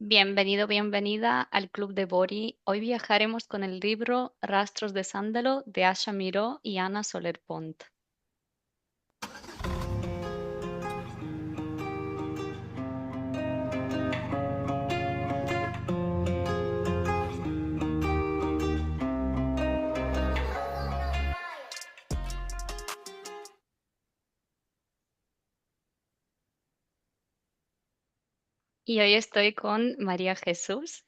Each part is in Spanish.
Bienvenido, bienvenida al Club de Bori. Hoy viajaremos con el libro Rastros de Sándalo de Asha Miró y Ana Soler Pont. Y hoy estoy con María Jesús,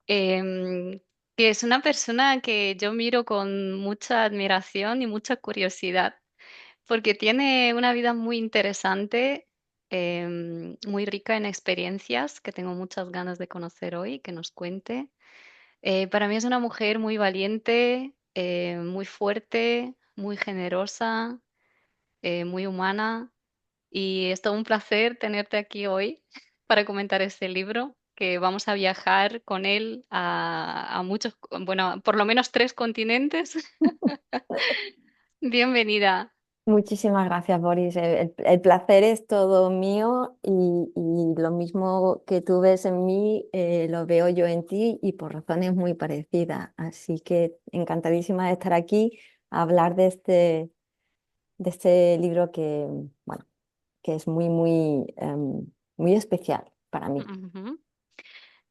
em, que es una persona que yo miro con mucha admiración y mucha curiosidad, porque tiene una vida muy interesante, muy rica en experiencias, que tengo muchas ganas de conocer hoy, que nos cuente. Para mí es una mujer muy valiente, muy fuerte, muy generosa, muy humana y es todo un placer tenerte aquí hoy para comentar este libro, que vamos a viajar con él a muchos, bueno, por lo menos tres continentes. Bienvenida. Muchísimas gracias, Boris. El placer es todo mío y lo mismo que tú ves en mí, lo veo yo en ti y por razones muy parecidas. Así que encantadísima de estar aquí a hablar de este libro que, bueno, que es muy especial para mí. Ujú.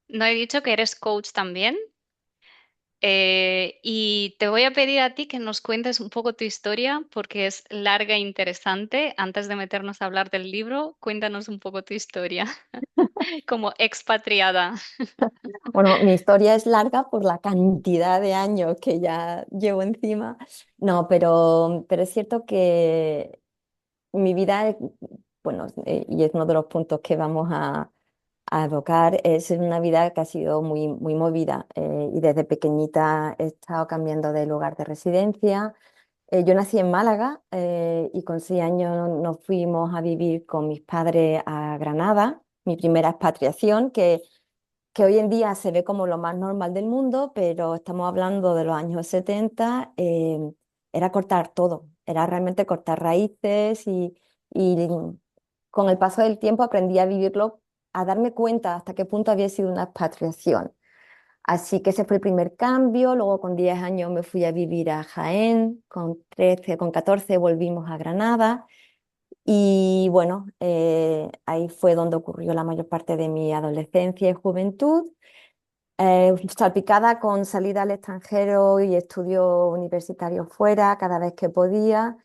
No he dicho que eres coach también. Y te voy a pedir a ti que nos cuentes un poco tu historia porque es larga e interesante. Antes de meternos a hablar del libro, cuéntanos un poco tu historia como expatriada. Bueno, mi historia es larga por la cantidad de años que ya llevo encima. No, pero es cierto que mi vida, bueno, y es uno de los puntos que vamos a evocar, es una vida que ha sido muy movida y desde pequeñita he estado cambiando de lugar de residencia. Yo nací en Málaga y con 6 años nos fuimos a vivir con mis padres a Granada, mi primera expatriación, que hoy en día se ve como lo más normal del mundo, pero estamos hablando de los años 70, era cortar todo, era realmente cortar raíces y con el paso del tiempo aprendí a vivirlo, a darme cuenta hasta qué punto había sido una expatriación. Así que ese fue el primer cambio, luego con 10 años me fui a vivir a Jaén, con 13, con 14 volvimos a Granada. Y bueno, ahí fue donde ocurrió la mayor parte de mi adolescencia y juventud, salpicada con salida al extranjero y estudios universitarios fuera cada vez que podía.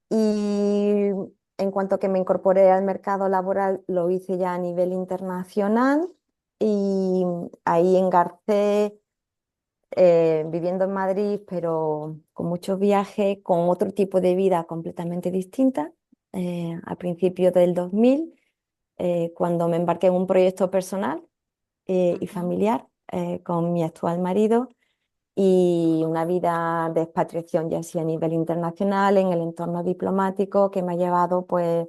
Y en cuanto que me incorporé al mercado laboral, lo hice ya a nivel internacional y ahí engarcé viviendo en Madrid, pero con muchos viajes, con otro tipo de vida completamente distinta. A principios del 2000, cuando me embarqué en un proyecto personal y Ujú. familiar con mi actual marido y una vida de expatriación ya así a nivel internacional en el entorno diplomático que me ha llevado, pues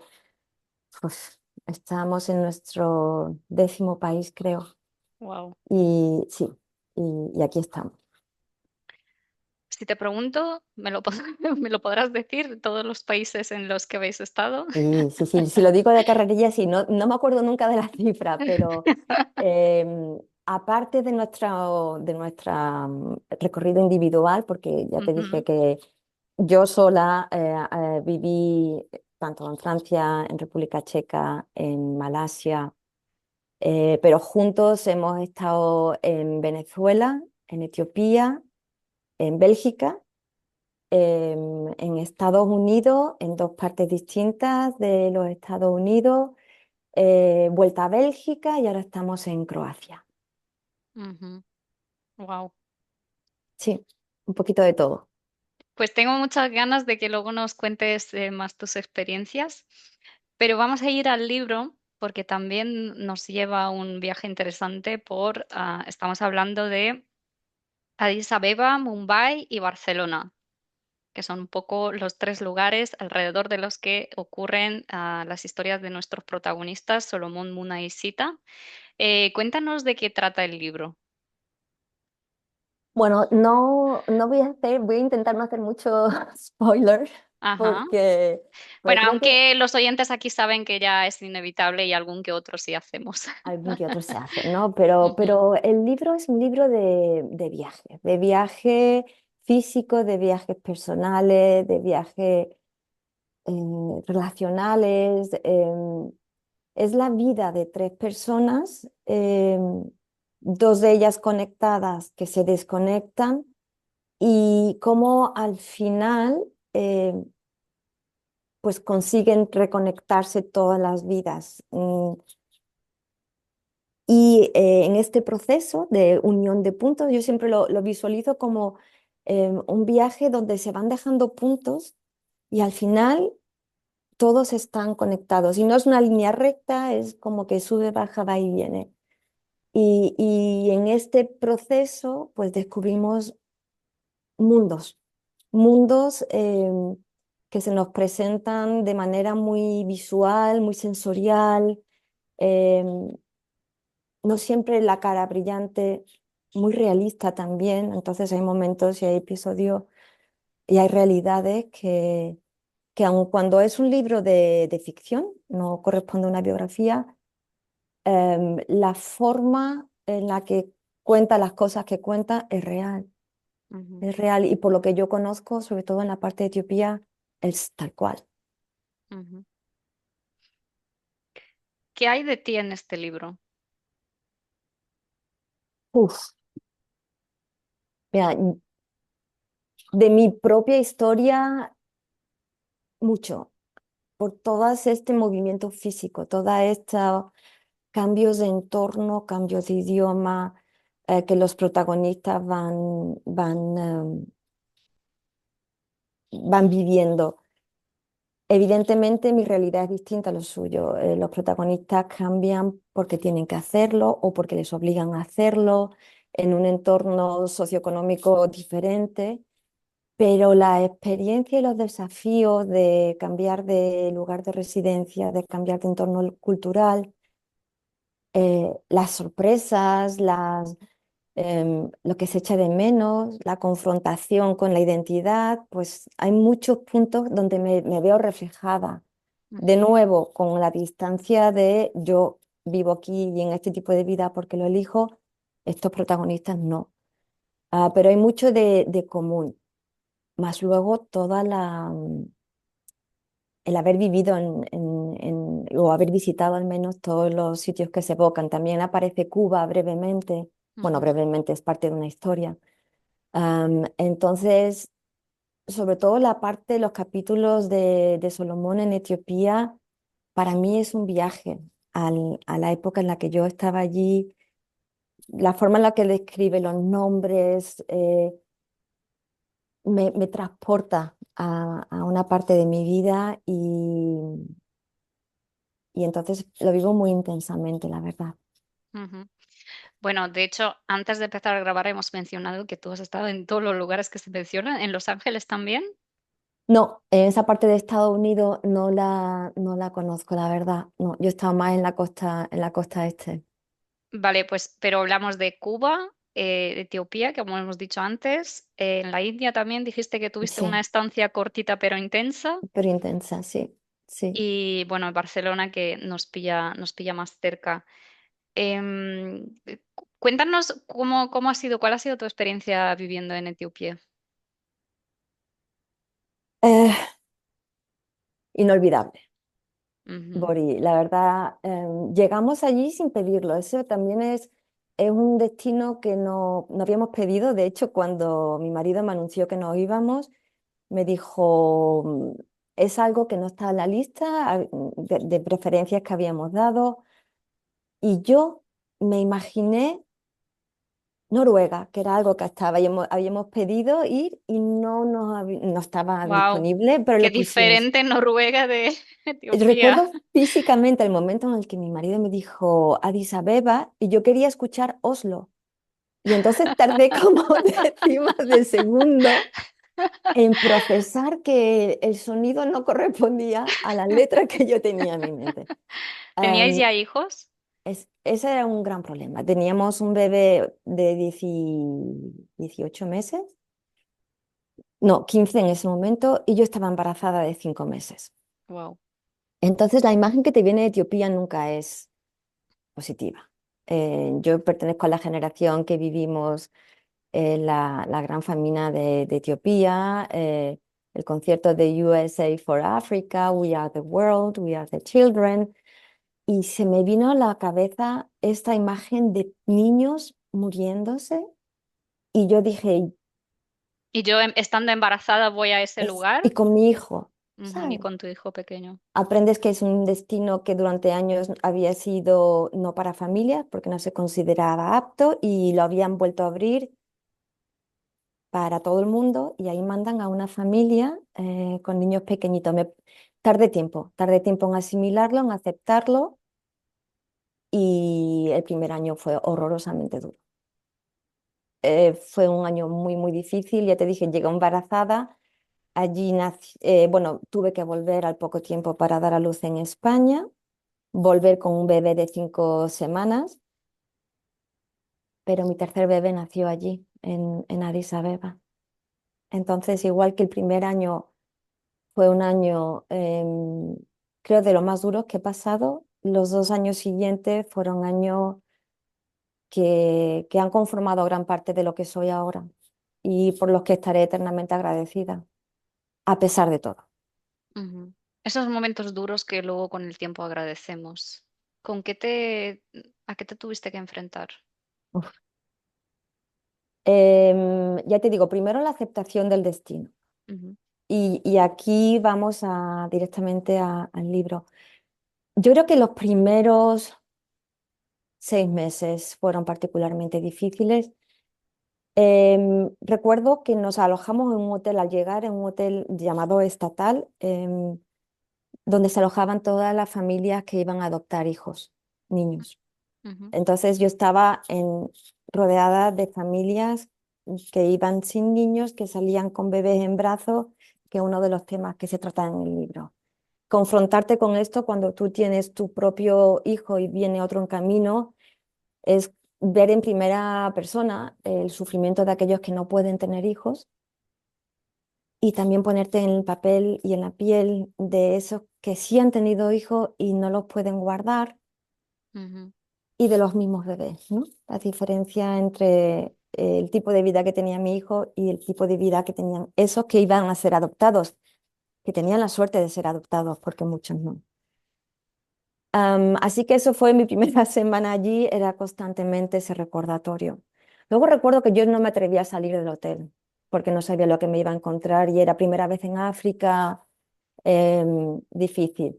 estamos en nuestro 10.º país, creo, Wow. y sí, y aquí estamos. Si te pregunto, me lo podrás decir todos los países en los que habéis estado? Y sí, sí, si lo digo de carrerilla, sí, no me acuerdo nunca de la cifra, pero aparte de nuestra recorrido individual, porque ya te dije Ujú, que yo sola viví tanto en Francia, en República Checa, en Malasia, pero juntos hemos estado en Venezuela, en Etiopía, en Bélgica, en Estados Unidos, en dos partes distintas de los Estados Unidos, vuelta a Bélgica y ahora estamos en Croacia. ujú. Wow. Sí, un poquito de todo. Pues tengo muchas ganas de que luego nos cuentes más tus experiencias, pero vamos a ir al libro porque también nos lleva a un viaje interesante estamos hablando de Addis Abeba, Mumbai y Barcelona, que son un poco los tres lugares alrededor de los que ocurren las historias de nuestros protagonistas, Solomón, Muna y Sita. Cuéntanos de qué trata el libro. Bueno, no voy a intentar no hacer mucho spoiler, Ajá. porque, porque Bueno, creo que aunque los oyentes aquí saben que ya es inevitable y algún que otro sí hacemos. algún que otro se hace, ¿no? Ujú, Pero el libro es un libro de viaje físico, de viajes personales, de viajes relacionales. Es la vida de tres personas, dos de ellas conectadas que se desconectan y cómo al final pues consiguen reconectarse todas las vidas. Y en este proceso de unión de puntos, yo siempre lo visualizo como un viaje donde se van dejando puntos y al final todos están conectados. Y no es una línea recta, es como que sube, baja, va y viene. Y en este proceso, pues descubrimos mundos, mundos que se nos presentan de manera muy visual, muy sensorial. em, no siempre la cara brillante, muy realista también. Entonces hay momentos y hay episodios y hay realidades que aun cuando es un libro de ficción, no corresponde a una biografía, la forma en la que cuenta las cosas que cuenta es real. ujú, Es real y por lo que yo conozco, sobre todo en la parte de Etiopía, es tal cual. ujú. ¿Qué hay de ti en este libro? Uf, mira, de mi propia historia, mucho, por todo este movimiento físico, toda esta cambios de entorno, cambios de idioma que los protagonistas van viviendo. Evidentemente mi realidad es distinta a lo suyo. Los protagonistas cambian porque tienen que hacerlo o porque les obligan a hacerlo en un entorno socioeconómico diferente, pero la experiencia y los desafíos de cambiar de lugar de residencia, de cambiar de entorno cultural, las sorpresas, lo que se echa de menos, la confrontación con la identidad, pues hay muchos puntos donde me veo reflejada. De Ujú, nuevo, con la distancia de yo vivo aquí y en este tipo de vida porque lo elijo, estos protagonistas no. Pero hay mucho de común, más luego el haber vivido o haber visitado al menos todos los sitios que se evocan. También aparece Cuba brevemente, bueno, ujú, brevemente es parte de una historia. Entonces, sobre todo la parte, los capítulos de Solomón en Etiopía, para mí es un viaje a la época en la que yo estaba allí, la forma en la que describe los nombres, me transporta a una parte de mi vida y entonces lo vivo muy intensamente, la verdad. ujú. Bueno, de hecho, antes de empezar a grabar hemos mencionado que tú has estado en todos los lugares que se mencionan, en Los Ángeles también. No, esa parte de Estados Unidos no la conozco, la verdad. No, yo estaba más en la costa este. Vale, pues, pero hablamos de Cuba, de Etiopía, que como hemos dicho antes, en la India también dijiste que tuviste una Sí, estancia cortita pero intensa, pero intensa, sí, sí. y bueno, en Barcelona que nos pilla más cerca. Cuéntanos cómo ha sido, cuál ha sido tu experiencia viviendo en Etiopía. Eh, Inolvidable, Ujú, Bori. La verdad, llegamos allí sin pedirlo. Eso también es un destino que no habíamos pedido. De hecho, cuando mi marido me anunció que nos íbamos, me dijo, es algo que no está en la lista de preferencias que habíamos dado. Y yo me imaginé Noruega, que era algo que habíamos pedido ir y no estaba wow, disponible, pero qué lo pusimos. diferente Noruega de Etiopía. Recuerdo físicamente el momento en el que mi marido me dijo Addis Abeba y yo quería escuchar Oslo. Y entonces tardé como décimas de segundo en procesar que el sonido no correspondía a la letra que yo tenía en mi mente. ¿Teníais Em, ya hijos? Ese era un gran problema. Teníamos un bebé de 18 meses no, 15 en ese momento y yo estaba embarazada de 5 meses. Wow. Entonces la imagen que te viene de Etiopía nunca es positiva. Yo pertenezco a la generación que vivimos la gran famina de Etiopía, el concierto de USA for Africa, We Are the World, We Are the Children, y se me vino a la cabeza esta imagen de niños muriéndose y yo dije, Y yo estando embarazada voy a ese y lugar. con mi hijo, Ujú, y ¿sabes? con tu hijo pequeño. Aprendes que es un destino que durante años había sido no para familias porque no se consideraba apto y lo habían vuelto a abrir para todo el mundo y ahí mandan a una familia con niños pequeñitos. Tardé tiempo en asimilarlo, en aceptarlo y el primer año fue horrorosamente duro. Fue un año muy, muy difícil, ya te dije, llegué embarazada, allí nací, bueno, tuve que volver al poco tiempo para dar a luz en España, volver con un bebé de 5 semanas, pero mi tercer bebé nació allí, en Addis Abeba. Entonces, igual que el primer año fue un año, creo, de lo más duros que he pasado. Los 2 años siguientes fueron años que han conformado gran parte de lo que soy ahora y por los que estaré eternamente agradecida, a pesar de todo. Ujú. Esos momentos duros que luego con el tiempo agradecemos. ¿Con qué a qué te tuviste que enfrentar? Uf. Ya te digo, primero la aceptación del destino. Ujú, Y aquí vamos directamente al libro. Yo creo que los primeros 6 meses fueron particularmente difíciles. Recuerdo que nos alojamos en un hotel al llegar, en un hotel llamado Estatal, donde se alojaban todas las familias que iban a adoptar hijos, niños. ujú, Entonces yo estaba rodeada de familias que iban sin niños, que salían con bebés en brazos, que es uno de los temas que se trata en el libro. Confrontarte con esto cuando tú tienes tu propio hijo y viene otro en camino es ver en primera persona el sufrimiento de aquellos que no pueden tener hijos y también ponerte en el papel y en la piel de esos que sí han tenido hijos y no los pueden guardar ujú, y de los mismos bebés, ¿no? La diferencia entre el tipo de vida que tenía mi hijo y el tipo de vida que tenían esos que iban a ser adoptados, que tenían la suerte de ser adoptados, porque muchos no. Así que eso fue mi primera semana allí, era constantemente ese recordatorio. Luego recuerdo que yo no me atrevía a salir del hotel porque no sabía lo que me iba a encontrar y era primera vez en África, difícil.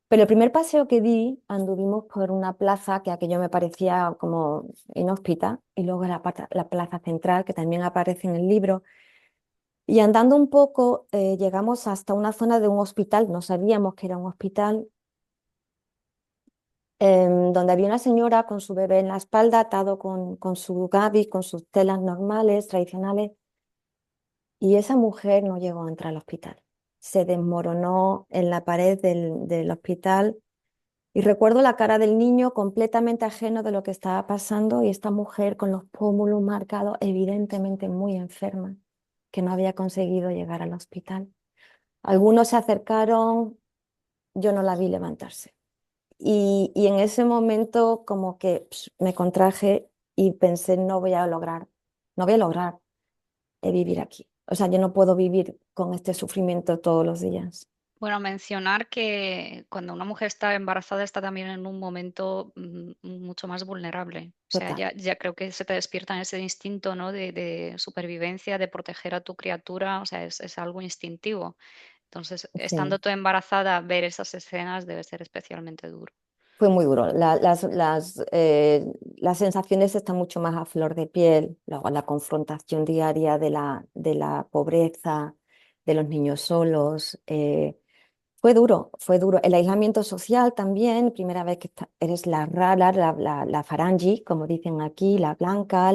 Pero el primer paseo que di, anduvimos por una plaza que aquello me parecía como inhóspita y luego la plaza central que también aparece en el libro. Y andando un poco, llegamos hasta una zona de un hospital, no sabíamos que era un hospital donde había una señora con su bebé en la espalda, atado con su gabi, con sus telas normales, tradicionales, y esa mujer no llegó a entrar al hospital. Se desmoronó en la pared del hospital y recuerdo la cara del niño completamente ajeno de lo que estaba pasando y esta mujer con los pómulos marcados, evidentemente muy enferma, que no había conseguido llegar al hospital. Algunos se acercaron, yo no la vi levantarse. Y en ese momento como que me contraje y pensé, no voy a lograr vivir aquí. O sea, yo no puedo vivir con este sufrimiento todos los días. bueno, mencionar que cuando una mujer está embarazada está también en un momento mucho más vulnerable. O sea, Total. ya creo que se te despierta ese instinto, ¿no? de supervivencia, de proteger a tu criatura. O sea, es algo instintivo. Entonces, estando Sí, tú embarazada, ver esas escenas debe ser especialmente duro. fue muy duro. Las sensaciones están mucho más a flor de piel. Luego la confrontación diaria de la pobreza, de los niños solos. Fue duro, fue duro. El aislamiento social también, primera vez que eres la rara, la farangi, como dicen aquí, la blanca,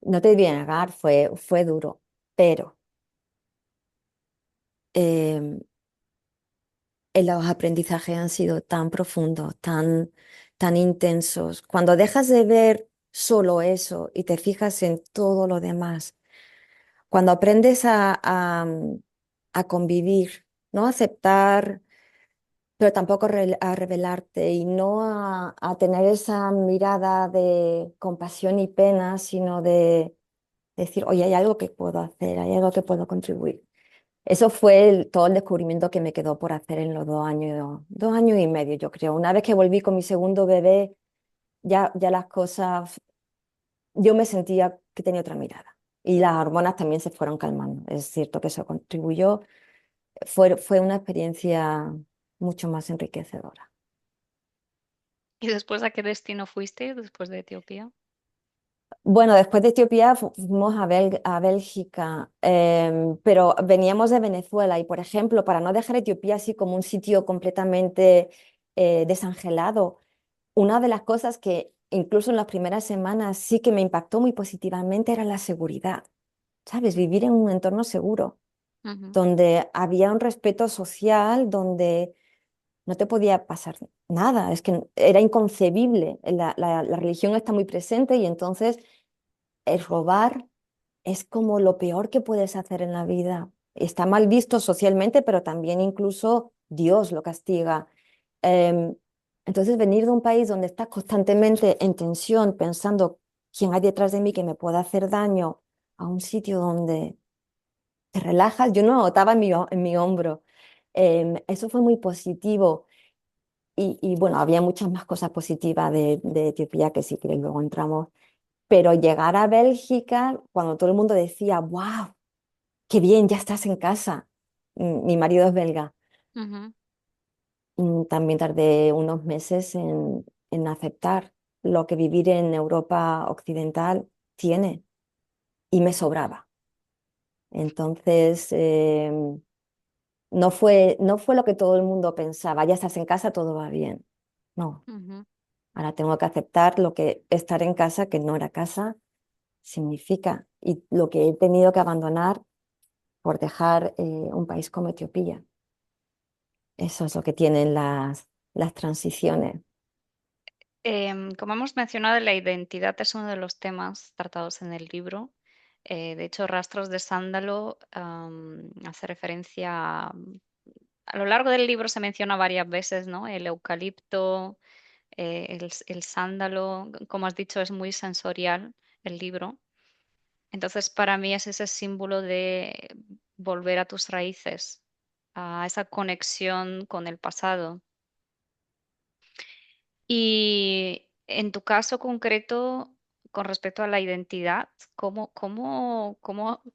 no te voy a negar, fue duro, pero eh, los aprendizajes han sido tan profundos, tan intensos. Cuando dejas de ver solo eso y te fijas en todo lo demás, Cuando aprendes a convivir, ¿no? A aceptar, pero tampoco a rebelarte y no a tener esa mirada de compasión y pena, sino de decir, oye, hay algo que puedo hacer, hay algo que puedo contribuir. Eso fue todo el descubrimiento que me quedó por hacer en los 2 años, 2 años y medio, yo creo. Una vez que volví con mi segundo bebé, ya las cosas, yo me sentía que tenía otra mirada. Y las hormonas también se fueron calmando. Es cierto que eso contribuyó. Fue una experiencia mucho más enriquecedora. ¿Y después a qué destino fuiste después de Etiopía? Bueno, después de Etiopía fuimos a Bélgica, pero veníamos de Venezuela y, por ejemplo, para no dejar Etiopía así como un sitio completamente desangelado, una de las cosas que incluso en las primeras semanas sí que me impactó muy positivamente era la seguridad, ¿sabes? Vivir en un entorno seguro, Ujú, donde había un respeto social, donde no te podía pasar nada, es que era inconcebible. La religión está muy presente y entonces el robar es como lo peor que puedes hacer en la vida. Está mal visto socialmente, pero también incluso Dios lo castiga. Em, entonces, venir de un país donde estás constantemente en tensión, pensando quién hay detrás de mí que me pueda hacer daño, a un sitio donde te relajas, yo no notaba en mi hombro. Eso fue muy positivo. Y bueno, había muchas más cosas positivas de Etiopía que si quieres luego entramos. Pero llegar a Bélgica, cuando todo el mundo decía, wow, qué bien, ya estás en casa. Mi marido es belga. ujú, También tardé unos meses en aceptar lo que vivir en Europa occidental tiene y me sobraba. Entonces, no fue lo que todo el mundo pensaba, ya estás en casa, todo va bien. No, ujú. ahora tengo que aceptar lo que estar en casa, que no era casa, significa y lo que he tenido que abandonar por dejar un país como Etiopía. Eso es lo que tienen las transiciones. Como hemos mencionado, la identidad es uno de los temas tratados en el libro. De hecho, Rastros de Sándalo hace referencia a lo largo del libro se menciona varias veces, ¿no? El eucalipto, el sándalo, como has dicho, es muy sensorial el libro. Entonces, para mí es ese símbolo de volver a tus raíces, a esa conexión con el pasado. Y en tu caso concreto, con respecto a la identidad, ¿cómo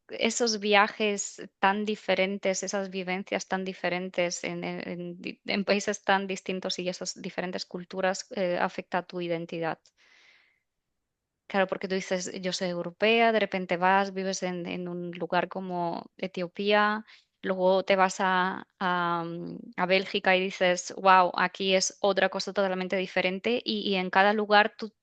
esos viajes tan diferentes, esas vivencias tan diferentes en países tan distintos y esas diferentes culturas afecta a tu identidad? Claro, porque tú dices, yo soy europea, de repente vas, vives en un lugar como Etiopía, luego te vas a Bélgica y dices, wow, aquí es otra cosa totalmente diferente y en cada lugar tú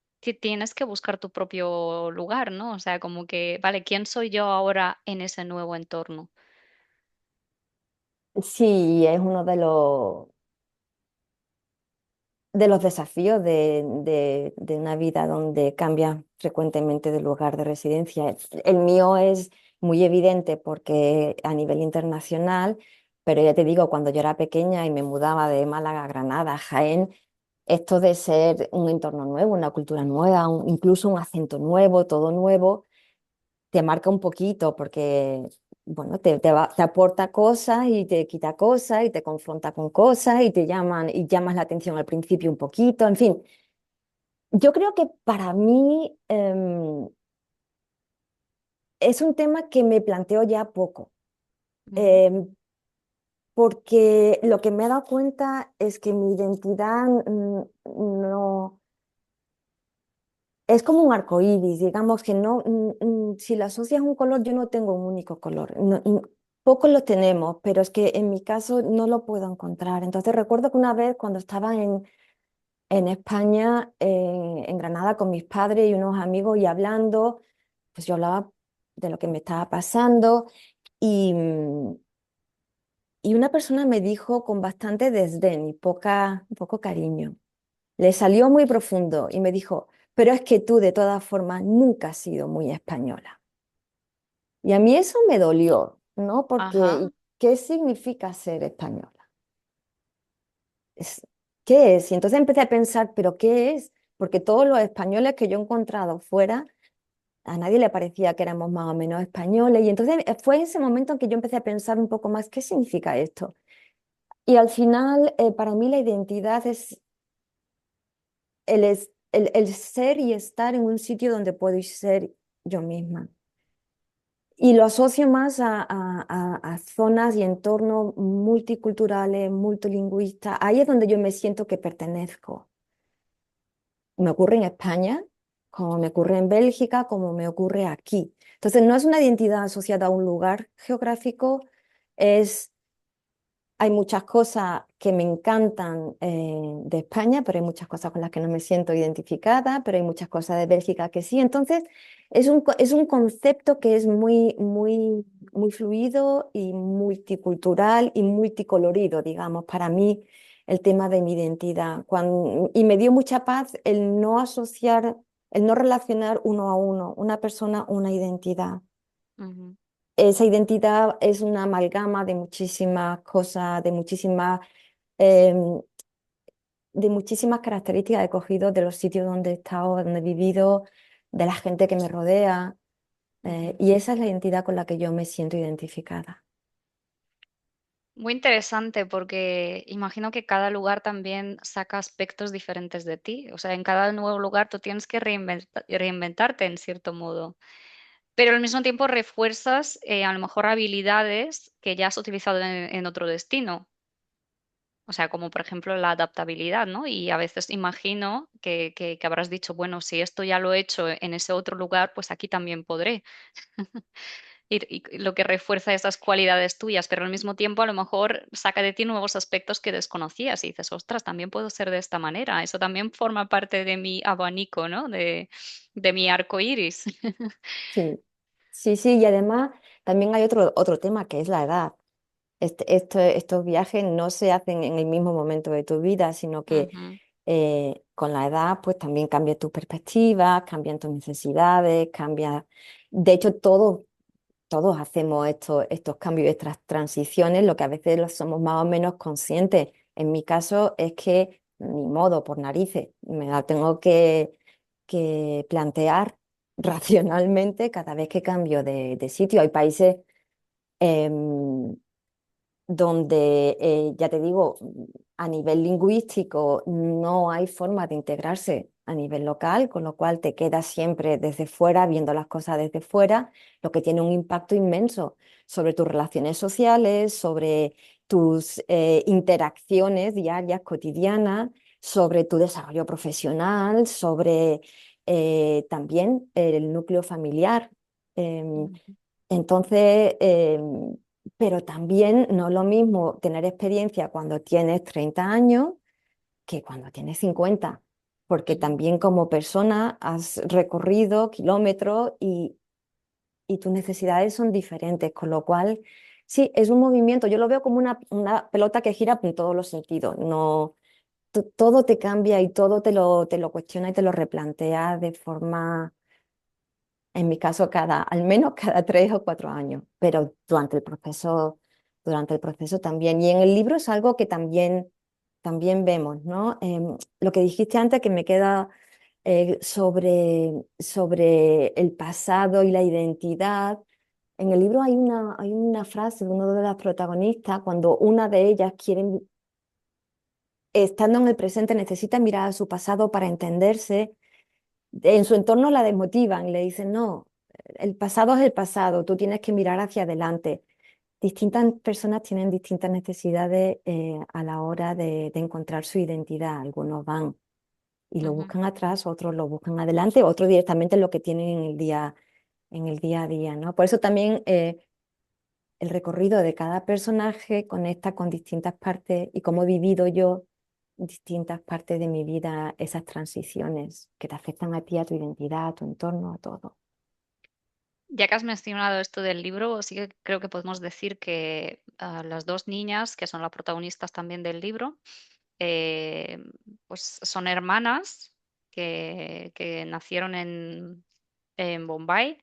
tienes que buscar tu propio lugar, ¿no? O sea, como que, vale, ¿quién soy yo ahora en ese nuevo entorno? Sí, es uno de los desafíos de una vida donde cambia frecuentemente de lugar de residencia. El mío es muy evidente porque a nivel internacional, pero ya te digo, cuando yo era pequeña y me mudaba de Málaga a Granada, a Jaén, esto de ser un entorno nuevo, una cultura nueva, incluso un acento nuevo, todo nuevo, te marca un poquito porque, bueno, te aporta cosas y te quita cosas y te confronta con cosas y te llaman y llamas la atención al principio un poquito, en fin. Yo creo que para mí es un tema que me planteo ya poco, Ujú, em, porque lo que me he dado cuenta es que mi identidad no es como un arco iris, digamos que no, si lo asocias a un color, yo no tengo un único color. Pocos lo tenemos, pero es que en mi caso no lo puedo encontrar. Entonces recuerdo que una vez cuando estaba en España, en Granada, con mis padres y unos amigos y hablando, pues yo hablaba de lo que me estaba pasando y una persona me dijo con bastante desdén y poco cariño. Le salió muy profundo y me dijo, pero es que tú de todas formas nunca has sido muy española. Y a mí eso me dolió, ¿no? Porque Ajá. ¿qué significa ser española? Es- ¿Qué es? Y entonces empecé a pensar, ¿pero qué es? Porque todos los españoles que yo he encontrado fuera, a nadie le parecía que éramos más o menos españoles. Y entonces fue ese momento en que yo empecé a pensar un poco más, ¿qué significa esto? Y al final, para mí la identidad es el ser y estar en un sitio donde puedo ser yo misma. Y lo asocio más a zonas y entornos multiculturales, multilingüistas. Ahí es donde yo me siento que pertenezco. Me ocurre en España, como me ocurre en Bélgica, como me ocurre aquí. Entonces, no es una identidad asociada a un lugar geográfico, es hay muchas cosas que me encantan de España, pero hay muchas cosas con las que no me siento identificada, pero hay muchas cosas de Bélgica que sí. Entonces, es un concepto que es muy fluido y multicultural y multicolorido, digamos, para mí el tema de mi identidad. Y me dio mucha paz el no asociar, el no relacionar uno a uno, una persona, una identidad. Ujú, Esa identidad es una amalgama de muchísimas cosas, em, de muchísimas características he cogido de los sitios donde he estado, donde he vivido, de la gente que me rodea, ujú. y esa es la identidad con la que yo me siento identificada. Muy interesante porque imagino que cada lugar también saca aspectos diferentes de ti. O sea, en cada nuevo lugar tú tienes que reinventarte en cierto modo. Pero al mismo tiempo refuerzas a lo mejor habilidades que ya has utilizado en otro destino. O sea, como por ejemplo la adaptabilidad, ¿no? Y a veces imagino que habrás dicho, bueno, si esto ya lo he hecho en ese otro lugar, pues aquí también podré. Y lo que refuerza esas cualidades tuyas, pero al mismo tiempo a lo mejor saca de ti nuevos aspectos que desconocías y dices, ostras, también puedo ser de esta manera. Eso también forma parte de mi abanico, ¿no? De mi arco iris. Sí, sí, sí, y además también hay otro tema que es la edad. Estos viajes no se hacen en el mismo momento de tu vida, sino que Ujú, con la edad pues también cambia tu perspectiva, cambian tus necesidades, cambia. De hecho, todos hacemos estos cambios y estas transiciones, lo que a veces lo somos más o menos conscientes. En mi caso es que ni modo, por narices, me la tengo que plantear racionalmente cada vez que cambio de sitio. Hay países em, donde, ya te digo, a nivel lingüístico no hay forma de integrarse a nivel local, con lo cual te quedas siempre desde fuera, viendo las cosas desde fuera, lo que tiene un impacto inmenso sobre tus relaciones sociales, sobre tus interacciones diarias, cotidianas, sobre tu desarrollo profesional, sobre también el núcleo familiar. Em, ujú, entonces, pero también no es lo mismo tener experiencia cuando tienes 30 años que cuando tienes 50, porque ujú. también como persona has recorrido kilómetros y tus necesidades son diferentes, con lo cual, sí, es un movimiento, yo lo veo como una pelota que gira en todos los sentidos, no, todo te cambia y todo te lo cuestiona y te lo replantea de forma en mi caso al menos cada 3 o 4 años, pero durante el proceso también. Y en el libro es algo que también vemos, ¿no? Lo que dijiste antes que me queda sobre el pasado y la identidad. En el libro hay una frase de uno de las protagonistas, cuando una de ellas estando en el presente, necesita mirar a su pasado para entenderse. En su entorno la desmotivan, le dicen, no, el pasado es el pasado, tú tienes que mirar hacia adelante. Distintas personas tienen distintas necesidades a la hora de encontrar su identidad. Algunos van y lo Ujú. buscan atrás, otros lo buscan adelante, otros directamente lo que tienen en el día a día, ¿no? Por eso también el recorrido de cada personaje conecta con distintas partes y cómo he vivido yo distintas partes de mi vida, esas transiciones que te afectan a ti, a tu identidad, a tu entorno, a todo. Ya que has mencionado esto del libro, sí que creo que podemos decir que las dos niñas, que son las protagonistas también del libro, eh, pues son hermanas que nacieron en Bombay.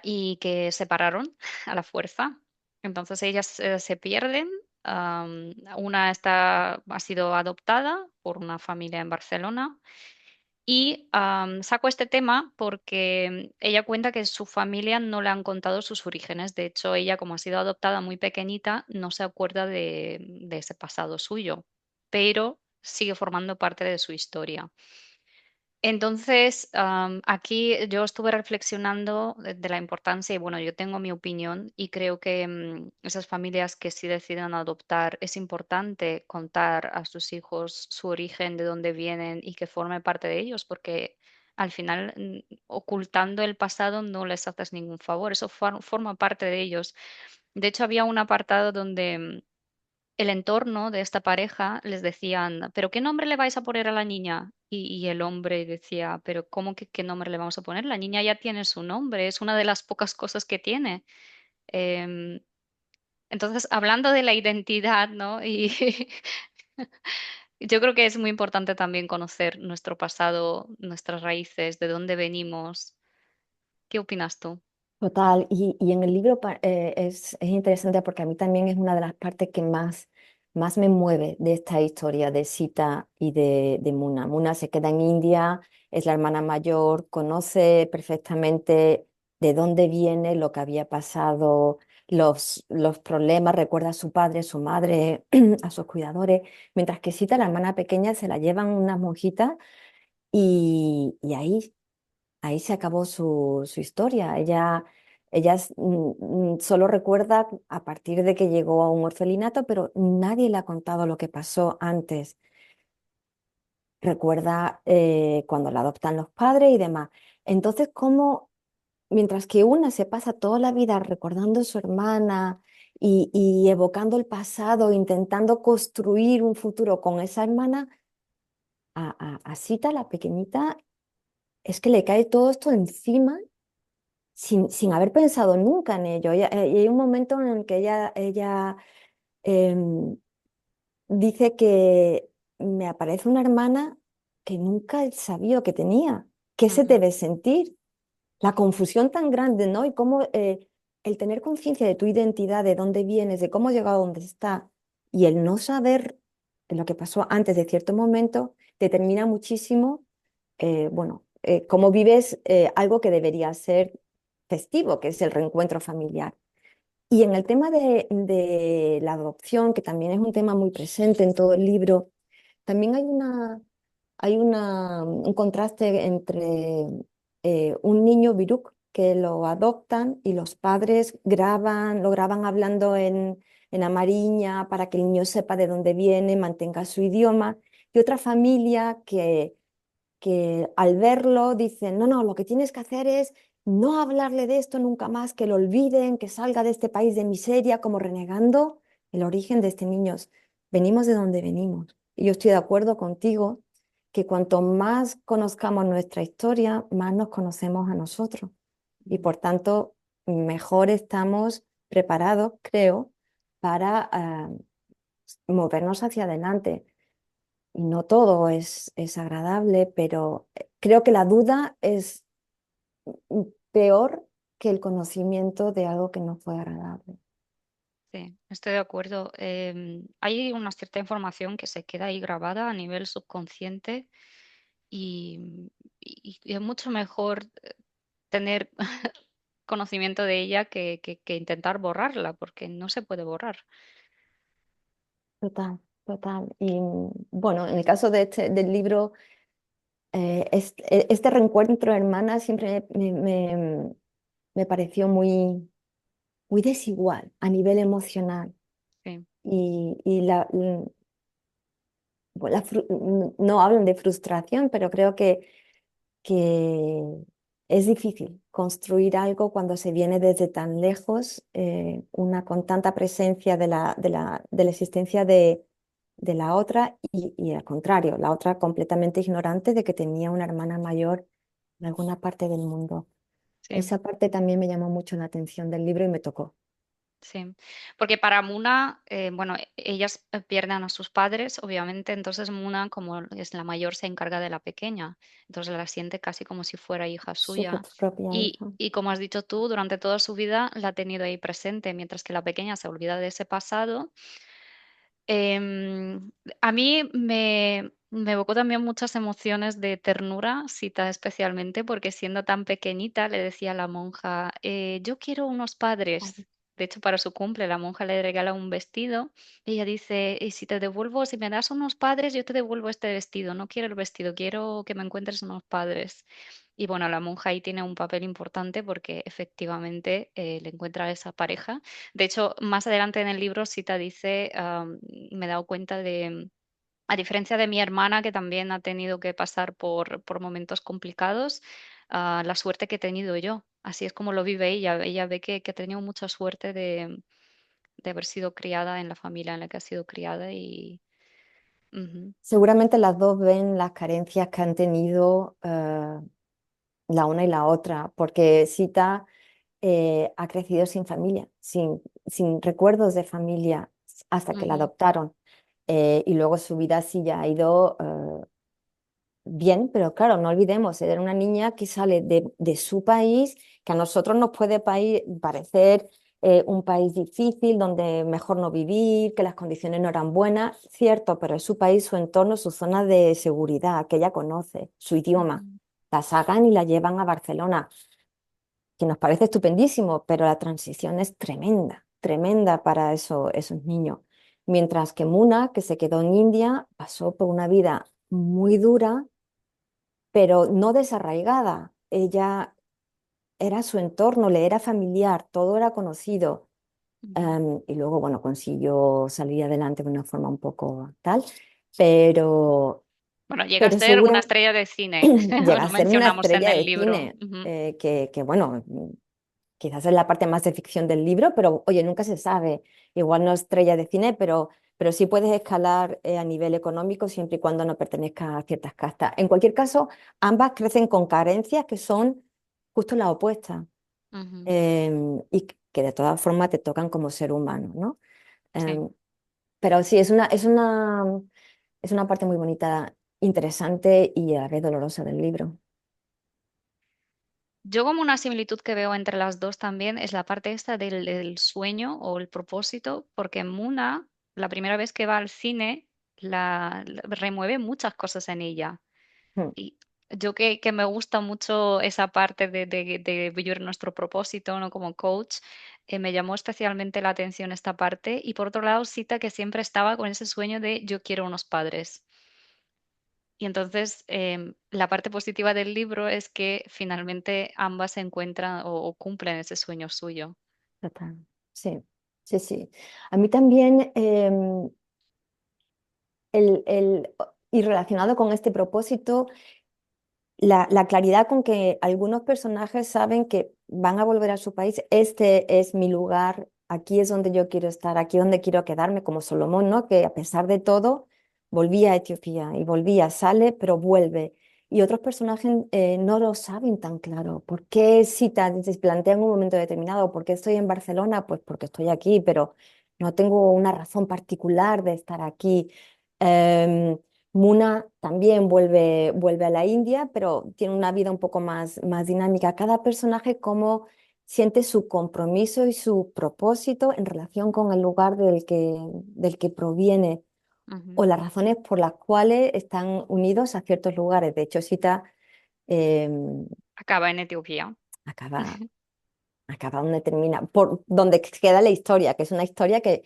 y que se separaron a la fuerza. Entonces ellas se pierden. Una ha sido adoptada por una familia en Barcelona y saco este tema porque ella cuenta que su familia no le han contado sus orígenes. De hecho, ella, como ha sido adoptada muy pequeñita, no se acuerda de ese pasado suyo, pero sigue formando parte de su historia. Entonces, aquí yo estuve reflexionando de la importancia y bueno, yo tengo mi opinión y creo que esas familias que sí deciden adoptar es importante contar a sus hijos su origen, de dónde vienen y que forme parte de ellos, porque al final ocultando el pasado no les haces ningún favor, eso forma parte de ellos. De hecho, había un apartado donde el entorno de esta pareja les decían, ¿pero qué nombre le vais a poner a la niña? Y el hombre decía, ¿pero cómo que qué nombre le vamos a poner? La niña ya tiene su nombre, es una de las pocas cosas que tiene. Em, entonces, hablando de la identidad, ¿no? Y yo creo que es muy importante también conocer nuestro pasado, nuestras raíces, de dónde venimos. ¿Qué opinas tú? Total, y en el libro es interesante porque a mí también es una de las partes que más me mueve de esta historia de Sita y de Muna. Muna se queda en India, es la hermana mayor, conoce perfectamente de dónde viene, lo que había pasado, los problemas, recuerda a su padre, a su madre, a sus cuidadores, mientras que Sita, la hermana pequeña, se la llevan unas monjitas y ahí se acabó su historia. Ella solo recuerda a partir de que llegó a un orfelinato, pero nadie le ha contado lo que pasó antes. Recuerda cuando la adoptan los padres y demás. Entonces, ¿cómo, mientras que una se pasa toda la vida recordando a su hermana y evocando el pasado, intentando construir un futuro con esa hermana, a Sita, la pequeñita, es que le cae todo esto encima sin haber pensado nunca en ello. Y hay un momento en el que ella em, dice que me aparece una hermana que nunca he sabido que tenía. ¿Qué se Ujú, debe sentir? La confusión tan grande, ¿no? Y cómo el tener conciencia de tu identidad, de dónde vienes, de cómo has llegado a donde está, y el no saber lo que pasó antes de cierto momento, determina muchísimo, bueno, cómo vives algo que debería ser festivo, que es el reencuentro familiar. Y en el tema de la adopción, que también es un tema muy presente en todo el libro, también hay un contraste entre un niño Biruk que lo adoptan y los padres lo graban hablando en amariña para que el niño sepa de dónde viene, mantenga su idioma, y otra familia que al verlo dicen, no, no, lo que tienes que hacer es no hablarle de esto nunca más, que lo olviden, que salga de este país de miseria, como renegando el origen de este niño. Venimos de donde venimos. Y yo estoy de acuerdo contigo que cuanto más conozcamos nuestra historia, más nos conocemos a nosotros. Y ujú. por tanto, mejor estamos preparados, creo, para movernos hacia adelante. Y no todo es agradable, pero creo que la duda es peor que el conocimiento de algo que no fue agradable. Sí, estoy de acuerdo. Hay una cierta información que se queda ahí grabada a nivel subconsciente y, y es mucho mejor tener conocimiento de ella que intentar borrarla, porque no se puede borrar. Total, total. Y bueno, en el caso del libro, este reencuentro de hermanas siempre me pareció muy desigual a nivel emocional. Sí, Y no hablan de frustración, pero creo que es difícil construir algo cuando se viene desde tan lejos, una con tanta presencia de la existencia de la otra y al contrario, la otra completamente ignorante de que tenía una hermana mayor en alguna parte del mundo. sí. Esa parte también me llamó mucho la atención del libro y me tocó. Sí, porque para Muna, bueno, ellas pierden a sus padres, obviamente, entonces Muna, como es la mayor, se encarga de la pequeña, entonces la siente casi como si fuera hija Su suya. propia hija. Y como has dicho tú, durante toda su vida la ha tenido ahí presente, mientras que la pequeña se olvida de ese pasado. Em, a mí me evocó también muchas emociones de ternura, Sita especialmente, porque siendo tan pequeñita le decía a la monja, yo quiero unos padres. De hecho, para su cumple, la monja le regala un vestido y ella dice, y si te devuelvo, si me das unos padres, yo te devuelvo este vestido. No quiero el vestido, quiero que me encuentres unos padres. Y bueno, la monja ahí tiene un papel importante porque efectivamente le encuentra a esa pareja. De hecho, más adelante en el libro Sita dice, me he dado cuenta de, a diferencia de mi hermana, que también ha tenido que pasar por momentos complicados, la suerte que he tenido yo. Así es como lo vive ella. Ella ve que ha tenido mucha suerte de haber sido criada en la familia en la que ha sido criada y... ujú, Seguramente las dos ven las carencias que han tenido la una y la otra, porque Sita ha crecido sin familia, sin recuerdos de familia hasta que la ujú, adoptaron. Y luego su vida sí ya ha ido bien, pero claro, no olvidemos, era una niña que sale de su país, que a nosotros nos puede parecer un país difícil, donde mejor no vivir, que las condiciones no eran buenas, cierto, pero es su país, su entorno, su zona de seguridad, que ella conoce, su idioma. ujú, La sacan y la llevan a Barcelona, que nos parece estupendísimo, pero la transición es tremenda, tremenda para esos niños. Mientras que Muna, que se quedó en India, pasó por una vida muy dura, pero no desarraigada. Ella era su entorno, le era familiar, todo era conocido. ujú. Y luego, bueno, consiguió salir adelante de una forma un poco tal, pero, Bueno, llega a pero ser una segura estrella de cine, llega lo a ser una mencionamos en estrella el de libro. cine, Ujú, que, bueno, quizás es la parte más de ficción del libro, pero oye, nunca se sabe. Igual no estrella de cine, pero sí puedes escalar a nivel económico siempre y cuando no pertenezca a ciertas castas. En cualquier caso, ambas crecen con carencias que son justo las opuestas ujú, y que de todas formas te tocan como ser humano, ¿no? sí. Em, pero sí, es una parte muy bonita, interesante y a la vez dolorosa del libro. Yo como una similitud que veo entre las dos también es la parte esta del sueño o el propósito, porque Muna, la primera vez que va al cine, remueve muchas cosas en ella. Mm, Y yo que me gusta mucho esa parte de vivir nuestro propósito, ¿no? Como coach, me llamó especialmente la atención esta parte. Y por otro lado, Sita que siempre estaba con ese sueño de yo quiero unos padres. Y entonces, la parte positiva del libro es que finalmente ambas se encuentran o cumplen ese sueño suyo. total. Sí, sí, sí. A mí también, y relacionado con este propósito, la claridad con que algunos personajes saben que van a volver a su país, este es mi lugar, aquí es donde yo quiero estar, aquí es donde quiero quedarme, como Solomón, ¿no? Que a pesar de todo volvía a Etiopía y volvía, sale, pero vuelve. Y otros personajes no lo saben tan claro. ¿Por qué Sita se plantea en un momento determinado? ¿Por qué estoy en Barcelona? Pues porque estoy aquí, pero no tengo una razón particular de estar aquí. Em, Muna también vuelve a la India, pero tiene una vida un poco más dinámica. Cada personaje cómo siente su compromiso y su propósito en relación con el lugar del que proviene Ujú. o las razones por las cuales están unidos a ciertos lugares. De hecho, Sita eh, Acaba en Etiopía. acaba, acaba donde termina, por donde queda la historia, que es una historia que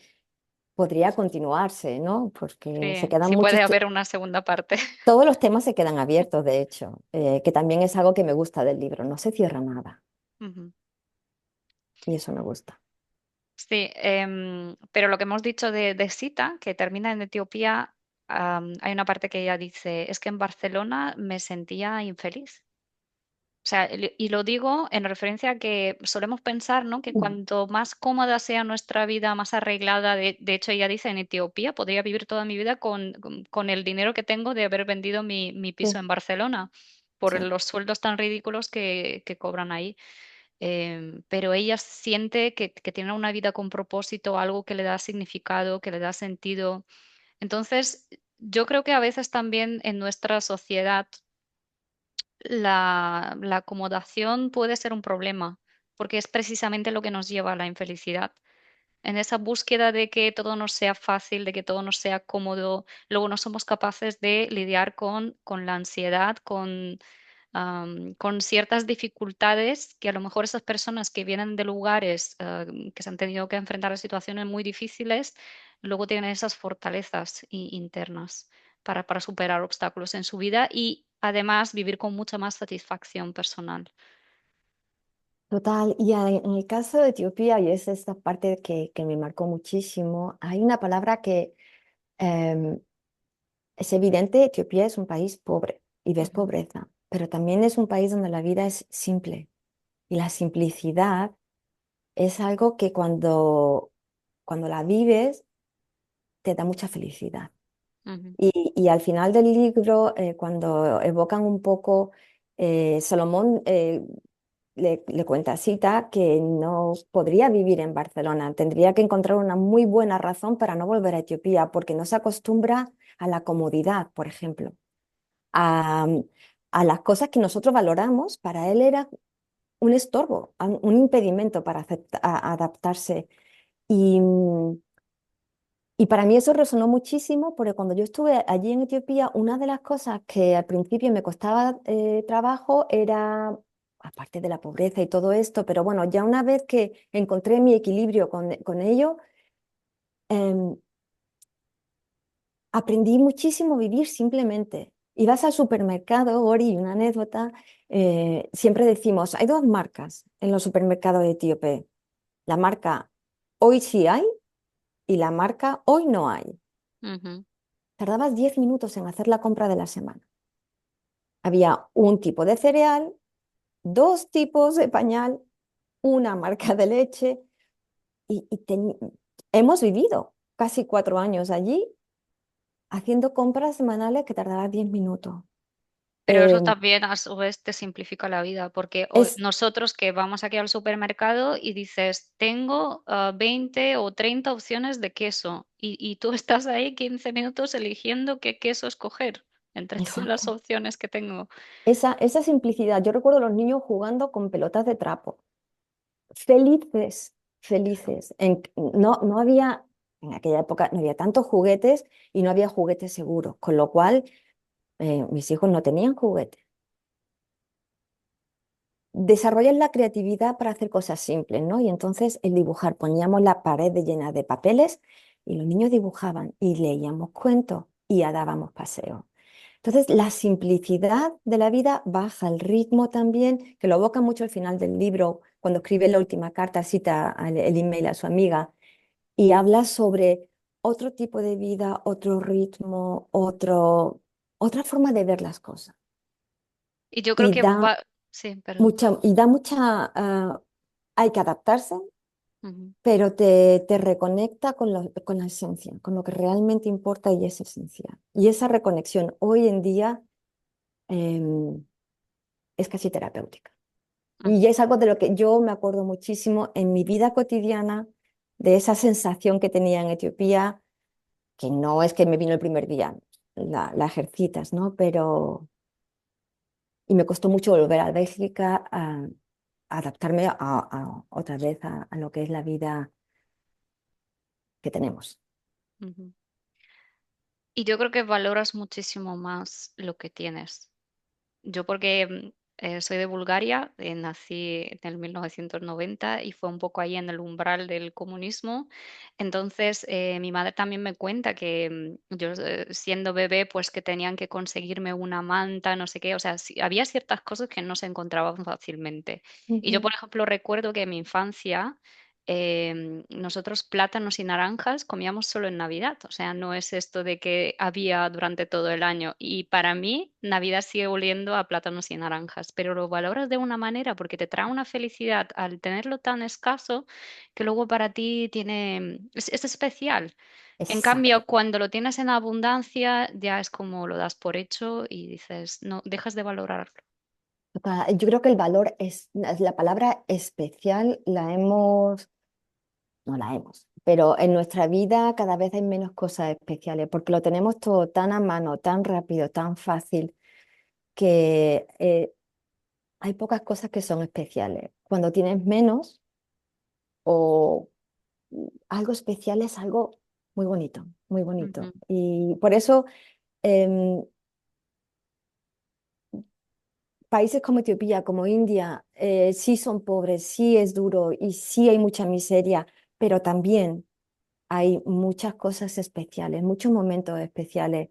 podría continuarse, ¿no? Porque se Sí, quedan sí puede muchos haber una segunda parte. Todos los temas se quedan abiertos, de hecho, que también es algo que me gusta del libro. No se cierra nada Ujú. y eso me gusta. Sí, pero lo que hemos dicho de Sita, que termina en Etiopía, hay una parte que ella dice, es que en Barcelona me sentía infeliz. O sea, y lo digo en referencia a que solemos pensar, ¿no? Que Mm. cuanto más cómoda sea nuestra vida, más arreglada, de hecho ella dice en Etiopía, podría vivir toda mi vida con el dinero que tengo de haber vendido mi piso Sí, en Barcelona por sí, los sueldos tan ridículos que cobran ahí. pero ella siente que tiene una vida con propósito, algo que le da significado, que le da sentido. Entonces, yo creo que a veces también en nuestra sociedad la acomodación puede ser un problema, porque es precisamente lo que nos lleva a la infelicidad. En esa búsqueda de que todo nos sea fácil, de que todo nos sea cómodo, luego no somos capaces de lidiar con la ansiedad, con ciertas dificultades que a lo mejor esas personas que vienen de lugares que se han tenido que enfrentar a situaciones muy difíciles, luego tienen esas fortalezas internas para superar obstáculos en su vida y además vivir con mucha más satisfacción personal. Total, y en el caso de Etiopía, y es esta parte que me marcó muchísimo, hay una palabra que em, es evidente, Etiopía es un país pobre y ves Ujú, pobreza, pero también es un país donde la vida es simple y la simplicidad es algo que cuando la vives te da mucha felicidad. ujú, Y al final del libro, cuando evocan un poco, Salomón le cuenta a Sita que no podría vivir en Barcelona, tendría que encontrar una muy buena razón para no volver a Etiopía, porque no se acostumbra a la comodidad, por ejemplo, a, a las cosas que nosotros valoramos, para él era un estorbo, un impedimento para adaptarse. Y, y para mí eso resonó muchísimo porque cuando yo estuve allí en Etiopía, una de las cosas que al principio me costaba trabajo era, aparte de la pobreza y todo esto, pero bueno, ya una vez que encontré mi equilibrio con ello, em, aprendí muchísimo a vivir simplemente. Y vas al supermercado, Ori, una anécdota, siempre decimos, hay dos marcas en los supermercados etíopes, la marca hoy sí hay y la marca hoy no hay. ujú. Tardabas 10 minutos en hacer la compra de la semana. Había un tipo de cereal, dos tipos de pañal, una marca de leche y hemos vivido casi 4 años allí haciendo compras semanales que tardaban 10 minutos. Pero eso Eh, también a su vez te simplifica la vida, porque es, nosotros que vamos aquí al supermercado y dices, tengo 20 o 30 opciones de queso y tú estás ahí 15 minutos eligiendo qué queso escoger entre todas las exacto. opciones que tengo. Esa simplicidad. Yo recuerdo a los niños jugando con pelotas de trapo, felices, felices. No había, en aquella época no había tantos juguetes y no había juguetes seguros, con lo cual mis hijos no tenían juguetes. Desarrollas la creatividad para hacer cosas simples, ¿no? Y entonces el dibujar, poníamos la pared llena de papeles y los niños dibujaban y leíamos cuentos y ya dábamos paseos. Entonces la simplicidad de la vida baja el ritmo también, que lo evoca mucho al final del libro, cuando escribe la última carta, cita el email a su amiga y habla sobre otro tipo de vida, otro ritmo, otra forma de ver las cosas. Y yo creo Y que da va... Sí, perdón. hay que adaptarse, Ujú, pero te reconecta con la esencia, con lo que realmente importa y es esencial. Y esa reconexión hoy en día em, es casi terapéutica. Y ujú, es algo de lo que yo me acuerdo muchísimo en mi vida cotidiana, de esa sensación que tenía en Etiopía, que no es que me vino el primer día, la ejercitas, ¿no? Pero, y me costó mucho volver a Bélgica a adaptarme otra vez a lo que es la vida que tenemos. ujú. Y yo creo que valoras muchísimo más lo que tienes. Yo porque soy de Bulgaria, nací en el 1990 y fue un poco ahí en el umbral del comunismo. Entonces, mi madre también me cuenta que yo siendo bebé, pues que tenían que conseguirme una manta, no sé qué. O sea, había ciertas cosas que no se encontraban fácilmente. Y yo, Ujú. por ejemplo, recuerdo que en mi infancia nosotros plátanos y naranjas comíamos solo en Navidad, o sea, no es esto de que había durante todo el año. Y para mí, Navidad sigue oliendo a plátanos y naranjas, pero lo valoras de una manera porque te trae una felicidad al tenerlo tan escaso que luego para ti es especial. En cambio, Exacto. cuando lo tienes en abundancia, ya es como lo das por hecho y dices, no, dejas de valorarlo. Yo creo que el valor es, la palabra especial la hemos, no la hemos, pero en nuestra vida cada vez hay menos cosas especiales porque lo tenemos todo tan a mano, tan rápido, tan fácil, que hay pocas cosas que son especiales. Cuando tienes menos o algo especial es algo muy bonito, muy bonito. Ujú. Y por eso em, países como Etiopía, como India, sí son pobres, sí es duro y sí hay mucha miseria, pero también hay muchas cosas especiales, muchos momentos especiales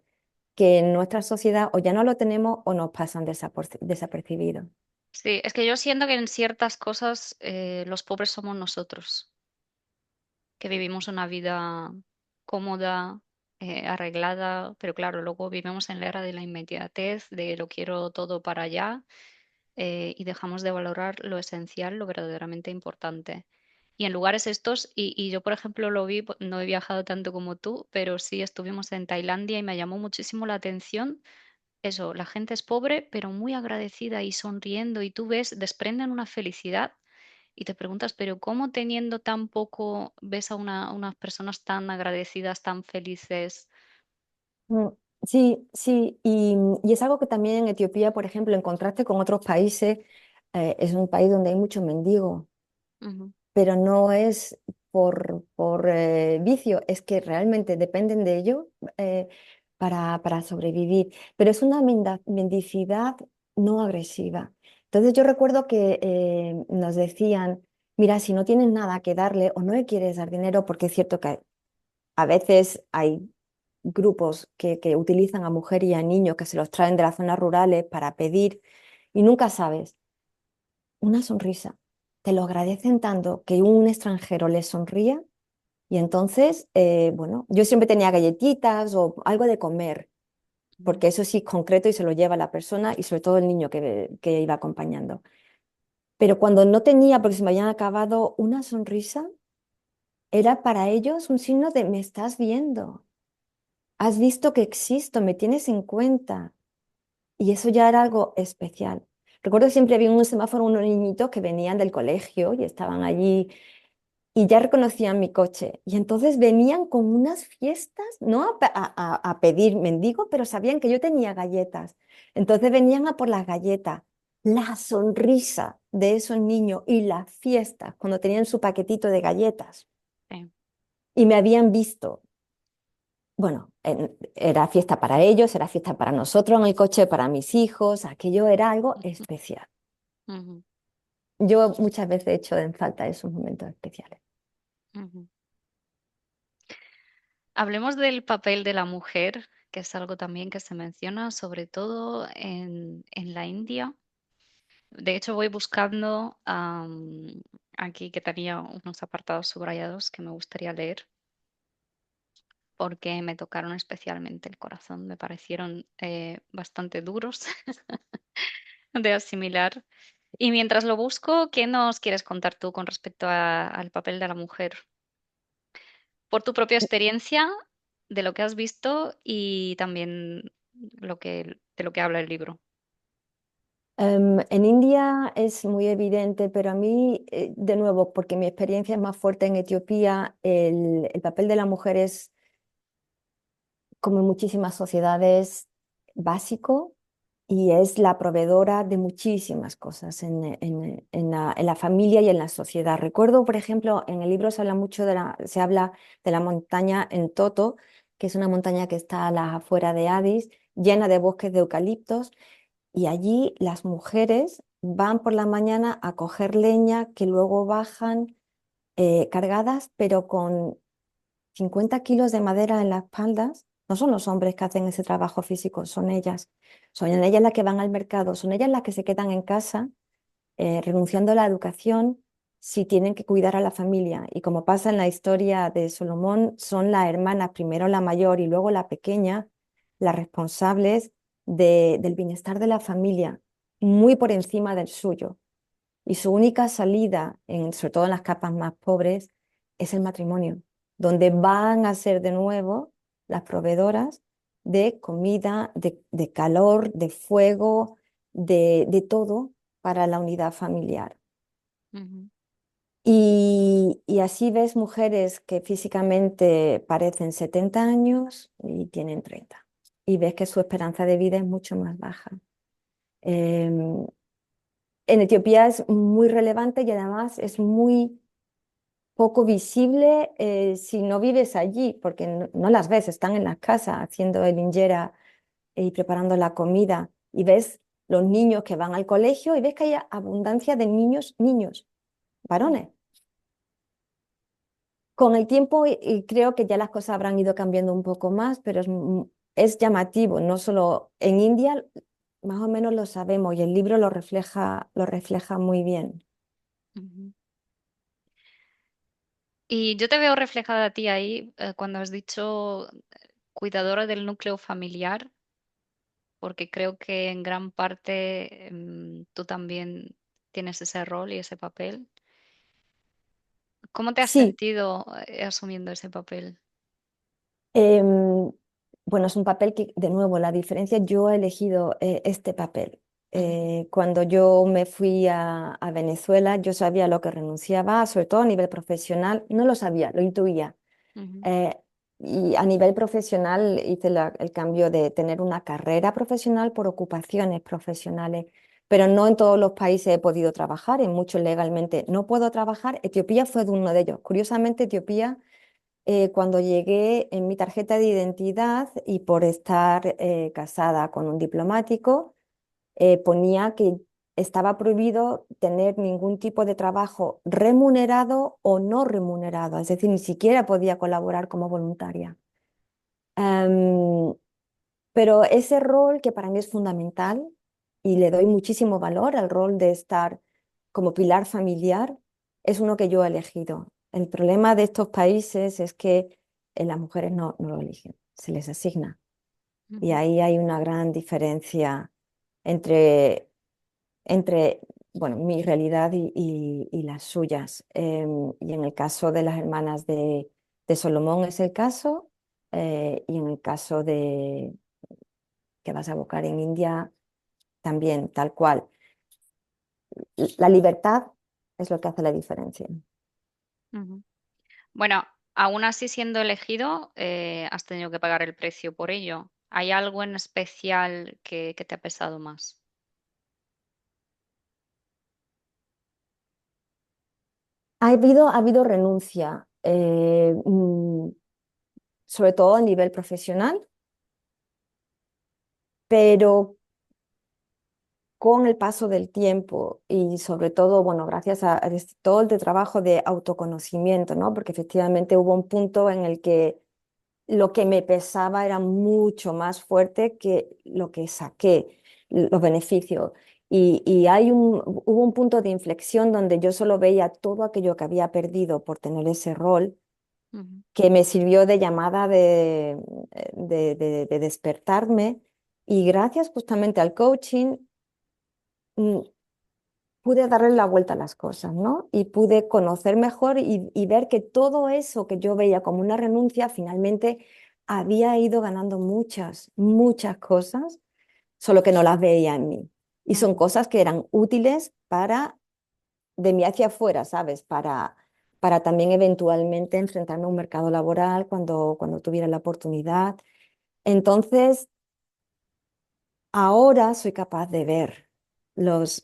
que en nuestra sociedad o ya no lo tenemos o nos pasan desapercibidos. Sí, es que yo siento que en ciertas cosas los pobres somos nosotros, que vivimos una vida cómoda, arreglada, pero claro, luego vivimos en la era de la inmediatez, de lo quiero todo para allá, y dejamos de valorar lo esencial, lo verdaderamente importante. Y en lugares estos, y yo por ejemplo lo vi, no he viajado tanto como tú, pero sí estuvimos en Tailandia y me llamó muchísimo la atención eso, la gente es pobre, pero muy agradecida y sonriendo, y tú ves, desprenden una felicidad y te preguntas, pero ¿cómo teniendo tan poco ves a unas personas tan agradecidas, tan felices? Mm, sí, sí, y es algo que también en Etiopía, por ejemplo, en contraste con otros países, es un país donde hay mucho mendigo, Ujú, pero no es por vicio, es que realmente dependen de ello para sobrevivir. Pero es una mendicidad no agresiva. Entonces yo recuerdo que nos decían, mira, si no tienes nada que darle o no le quieres dar dinero, porque es cierto que a veces hay grupos que utilizan a mujeres y a niños que se los traen de las zonas rurales para pedir y nunca sabes, una sonrisa. Te lo agradecen tanto que un extranjero les sonría y entonces, bueno, yo siempre tenía galletitas o algo de comer, ujú. porque eso sí es concreto y se lo lleva la persona y sobre todo el niño que iba acompañando. Pero cuando no tenía, porque se me habían acabado, una sonrisa, era para ellos un signo de me estás viendo, has visto que existo, me tienes en cuenta. Y eso ya era algo especial. Recuerdo que siempre había en un semáforo unos niñitos que venían del colegio y estaban allí y ya reconocían mi coche. Y entonces venían con unas fiestas, no a pedir mendigo, pero sabían que yo tenía galletas. Entonces venían a por las galletas. La sonrisa de esos niños y las fiestas cuando tenían su paquetito de galletas Sí. y me habían visto. Bueno, era fiesta para ellos, era fiesta para nosotros en el coche, para mis hijos, aquello era algo especial. Ujú, Yo muchas veces he hecho en falta esos momentos especiales. ujú. Hablemos del papel de la mujer, que es algo también que se menciona, sobre todo en la India. De hecho, voy buscando aquí que tenía unos apartados subrayados que me gustaría leer porque me tocaron especialmente el corazón, me parecieron bastante duros de asimilar. Y mientras lo busco, ¿qué nos quieres contar tú con respecto al papel de la mujer? Por tu propia experiencia, de lo que has visto y también de lo que habla el libro. En India es muy evidente, pero a mí, de nuevo, porque mi experiencia es más fuerte en Etiopía, el papel de la mujer es, como en muchísimas sociedades, básico y es la proveedora de muchísimas cosas en la familia y en la sociedad. Recuerdo, por ejemplo, en el libro se habla mucho se habla de la montaña en Toto, que es una montaña que está a las afueras de Addis, llena de bosques de eucaliptos, y allí las mujeres van por la mañana a coger leña que luego bajan cargadas, pero con 50 kilos de madera en las espaldas. No son los hombres que hacen ese trabajo físico, son ellas. Son ellas las que van al mercado, son ellas las que se quedan en casa renunciando a la educación si tienen que cuidar a la familia. Y como pasa en la historia de Salomón, son las hermanas, primero la mayor y luego la pequeña, las responsables del bienestar de la familia, muy por encima del suyo. Y su única salida, sobre todo en las capas más pobres, es el matrimonio, donde van a ser de nuevo las proveedoras de comida, de calor, de fuego. de todo para la unidad familiar. Ujú, Y así ves mujeres que físicamente parecen 70 años y tienen 30. Y ves que su esperanza de vida es mucho más baja. Em, en Etiopía es muy relevante y además es muy poco visible si no vives allí, porque no las ves, están en las casas haciendo el injera y preparando la comida. Y ves los niños que van al colegio y ves que hay abundancia de niños, varones. Con el tiempo y creo que ya las cosas habrán ido cambiando un poco más, pero es llamativo, no solo en India, más o menos lo sabemos y el libro lo refleja muy bien. ujú. Y yo te veo reflejada a ti ahí cuando has dicho cuidadora del núcleo familiar, porque creo que en gran parte tú también tienes ese rol y ese papel. ¿Cómo te has Sí, sentido asumiendo ese papel? em, bueno, es un papel que, de nuevo, la diferencia, yo he elegido este papel. Ujú, Cuando yo me fui a Venezuela, yo sabía lo que renunciaba, sobre todo a nivel profesional, no lo sabía, lo intuía. ujú, Eh, y a nivel profesional hice el cambio de tener una carrera profesional por ocupaciones profesionales, pero no en todos los países he podido trabajar, en muchos legalmente no puedo trabajar. Etiopía fue de uno de ellos. Curiosamente, Etiopía, cuando llegué en mi tarjeta de identidad y por estar casada con un diplomático, ponía que estaba prohibido tener ningún tipo de trabajo remunerado o no remunerado, es decir, ni siquiera podía colaborar como voluntaria. Em, pero ese rol que para mí es fundamental y le doy muchísimo valor al rol de estar como pilar familiar, es uno que yo he elegido. El problema de estos países es que las mujeres no lo eligen, se les asigna. Y ujú, ahí hay una gran diferencia entre entre, bueno, mi realidad y las suyas. Y en el caso de las hermanas de Solomón es el caso, y en el caso de que vas a buscar en India también, tal cual. La libertad es lo que hace la diferencia. ujú. Bueno, aún así siendo elegido, has tenido que pagar el precio por ello. ¿Hay algo en especial que te ha pesado más? Ha habido renuncia, sobre todo a nivel profesional, pero con el paso del tiempo y sobre todo, bueno, gracias a todo el trabajo de autoconocimiento, ¿no? Porque efectivamente hubo un punto en el que lo que me pesaba era mucho más fuerte que lo que saqué, los beneficios. Y hubo un punto de inflexión donde yo solo veía todo aquello que había perdido por tener ese rol, Ujú, que me sirvió de llamada de despertarme. Y gracias justamente al coaching, mm, pude darle la vuelta a las cosas, ¿no? Y pude conocer mejor y ver que todo eso que yo veía como una renuncia, finalmente había ido ganando muchas cosas, solo que no las veía en mí. Y son ujú, cosas que eran útiles para, de mí hacia afuera, ¿sabes? Para también eventualmente enfrentarme a un mercado laboral cuando tuviera la oportunidad. Entonces, ahora soy capaz de ver los,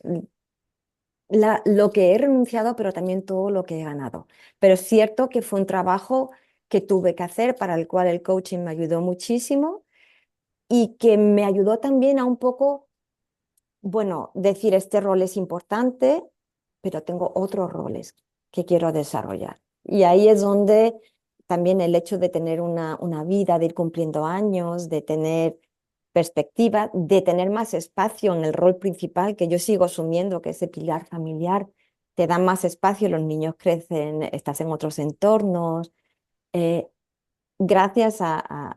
lo que he renunciado, pero también todo lo que he ganado. Pero es cierto que fue un trabajo que tuve que hacer, para el cual el coaching me ayudó muchísimo y que me ayudó también a un poco, bueno, decir, este rol es importante, pero tengo otros roles que quiero desarrollar. Y ahí es donde también el hecho de tener una vida, de ir cumpliendo años, de tener perspectiva, de tener más espacio en el rol principal que yo sigo asumiendo, que es el pilar familiar, te da más espacio, los niños crecen, estás en otros entornos. eh, Gracias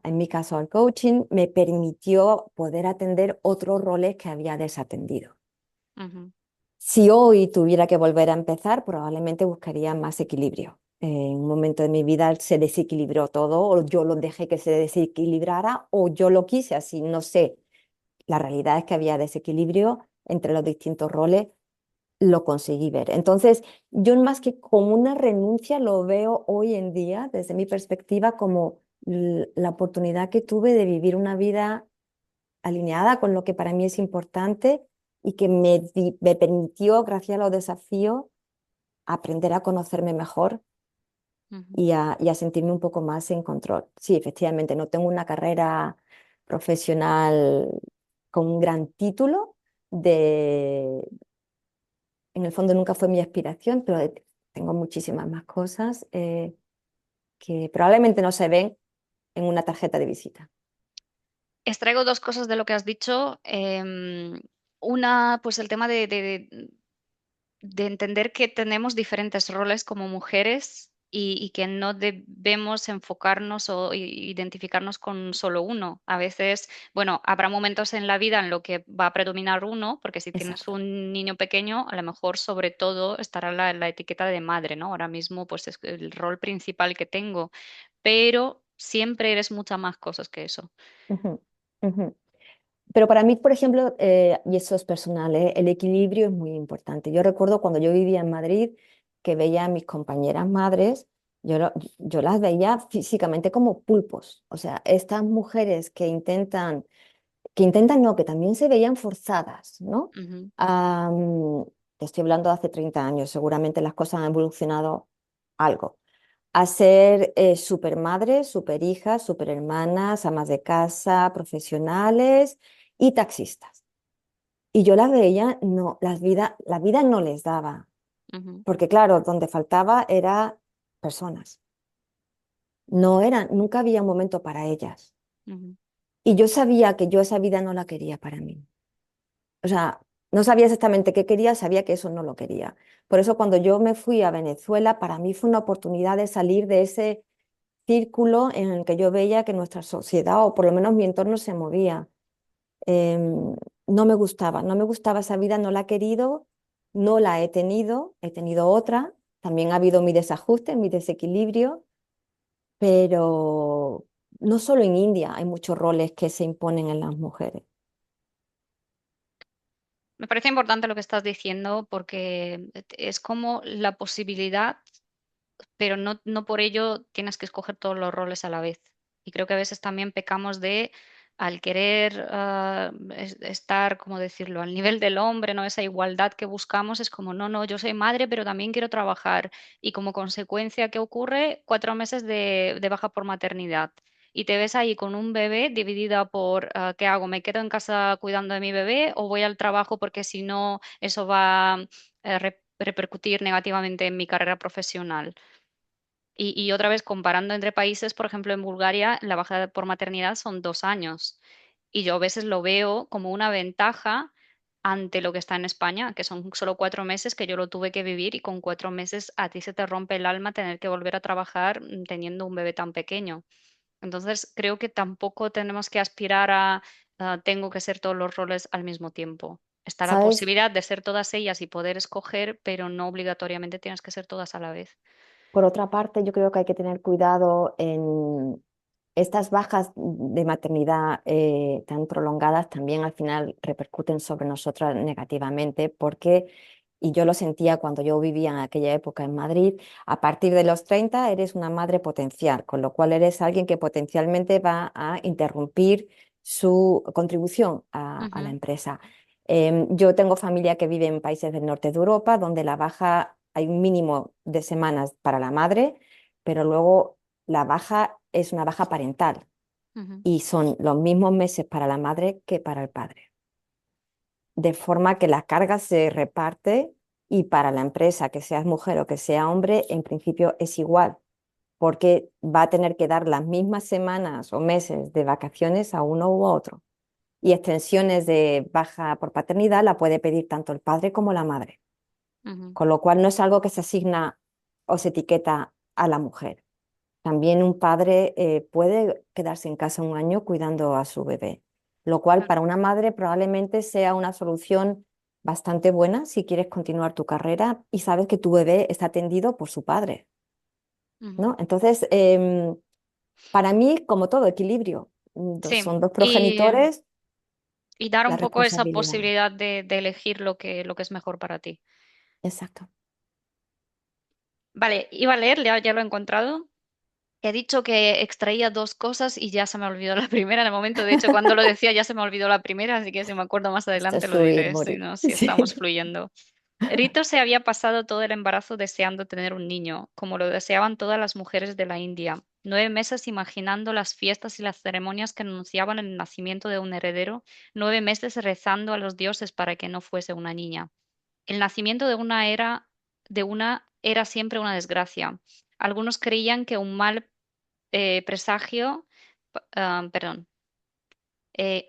en mi caso, al coaching, me permitió poder atender otros roles que había desatendido. ujú, Si hoy tuviera que volver a empezar, probablemente buscaría más equilibrio. En un momento de mi vida se desequilibró todo, o yo lo dejé que se desequilibrara, o yo lo quise así, no sé. La realidad es que había desequilibrio entre los distintos roles, lo conseguí ver. Entonces, yo más que como una renuncia, lo veo hoy en día, desde mi perspectiva, como la oportunidad que tuve de vivir una vida alineada con lo que para mí es importante y que me permitió, gracias a los desafíos, aprender a conocerme mejor Ujú. y a sentirme un poco más en control. Sí, efectivamente, no tengo una carrera profesional con un gran título de, en el fondo nunca fue mi aspiración, pero tengo muchísimas más cosas que probablemente no se ven en una tarjeta de visita. Extraigo dos cosas de lo que has dicho. Una, pues el tema de entender que tenemos diferentes roles como mujeres y que no debemos enfocarnos o identificarnos con solo uno. A veces, bueno, habrá momentos en la vida en lo que va a predominar uno, porque si tienes Exacto. un niño pequeño, a lo mejor sobre todo estará la etiqueta de madre, ¿no? Ahora mismo, pues es el rol principal que tengo, pero siempre eres muchas más cosas que eso. Ujú, ujú. Pero para mí, por ejemplo, y eso es personal, el equilibrio es muy importante. Yo recuerdo cuando yo vivía en Madrid que veía a mis compañeras madres, yo las veía físicamente como pulpos. O sea, estas mujeres que intentan no, que también se veían forzadas, ¿no? Ujú, Am, Te estoy hablando de hace 30 años, seguramente las cosas han evolucionado algo. A ser supermadres, superhijas, superhermanas, amas de casa, profesionales y taxistas. Y yo las veía, no, la vida no les daba, ujú, porque claro, donde faltaba era personas. No eran, nunca había un momento para ellas. ujú. Y yo sabía que yo esa vida no la quería para mí. O sea, no sabía exactamente qué quería, sabía que eso no lo quería. Por eso cuando yo me fui a Venezuela, para mí fue una oportunidad de salir de ese círculo en el que yo veía que nuestra sociedad, o por lo menos mi entorno, se movía. No me gustaba, no me gustaba esa vida, no la he querido, no la he tenido otra. También ha habido mi desajuste, mi desequilibrio, pero no solo en India hay muchos roles que se imponen en las mujeres. Me parece importante lo que estás diciendo porque es como la posibilidad, pero no por ello tienes que escoger todos los roles a la vez. Y creo que a veces también pecamos de, al querer estar, como decirlo, al nivel del hombre, ¿no? Esa igualdad que buscamos es como, no, no, yo soy madre, pero también quiero trabajar. Y como consecuencia, ¿qué ocurre? 4 meses de baja por maternidad. Y te ves ahí con un bebé dividida por, ¿qué hago? ¿Me quedo en casa cuidando de mi bebé o voy al trabajo porque si no, eso va a repercutir negativamente en mi carrera profesional? Y otra vez comparando entre países, por ejemplo, en Bulgaria la baja por maternidad son 2 años. Y yo a veces lo veo como una ventaja ante lo que está en España, que son solo 4 meses que yo lo tuve que vivir y con 4 meses a ti se te rompe el alma tener que volver a trabajar teniendo un bebé tan pequeño. Entonces creo que tampoco tenemos que aspirar a tengo que ser todos los roles al mismo tiempo. Está la ¿Sabes? posibilidad de ser todas ellas y poder escoger, pero no obligatoriamente tienes que ser todas a la vez. Por otra parte, yo creo que hay que tener cuidado en estas bajas de maternidad tan prolongadas también al final repercuten sobre nosotras negativamente porque, y yo lo sentía cuando yo vivía en aquella época en Madrid, a partir de los 30 eres una madre potencial, con lo cual eres alguien que potencialmente va a interrumpir su contribución a la Ujú, empresa. Yo tengo familia que vive en países del norte de Europa, donde la baja hay un mínimo de semanas para la madre, pero luego la baja es una baja parental ujú. y son los mismos meses para la madre que para el padre. De forma que la carga se reparte y para la empresa, que seas mujer o que sea hombre, en principio es igual, porque va a tener que dar las mismas semanas o meses de vacaciones a uno u otro. Y extensiones de baja por paternidad la puede pedir tanto el padre como la madre, Ujú, con lo cual no es algo que se asigna o se etiqueta a la mujer. También un padre puede quedarse en casa un año cuidando a su bebé, lo cual claro. para una madre probablemente sea una solución bastante buena si quieres continuar tu carrera y sabes que tu bebé está atendido por su padre, Ujú. ¿no? Entonces, para mí, como todo, equilibrio. Sí, Son dos progenitores. Y dar la un poco esa responsabilidad. posibilidad de elegir lo que es mejor para ti. Exacto. Vale, iba a leer, ya lo he encontrado. He dicho que extraía dos cosas y ya se me olvidó la primera en el momento. De hecho, cuando lo decía ya se me olvidó la primera, así que si me acuerdo más Esto es adelante lo fluir, diré, si morir. no, si estamos Sí. fluyendo. Rito se había pasado todo el embarazo deseando tener un niño, como lo deseaban todas las mujeres de la India. 9 meses imaginando las fiestas y las ceremonias que anunciaban el nacimiento de un heredero, 9 meses rezando a los dioses para que no fuese una niña. El nacimiento de una era siempre una desgracia. Algunos creían que un mal presagio, perdón,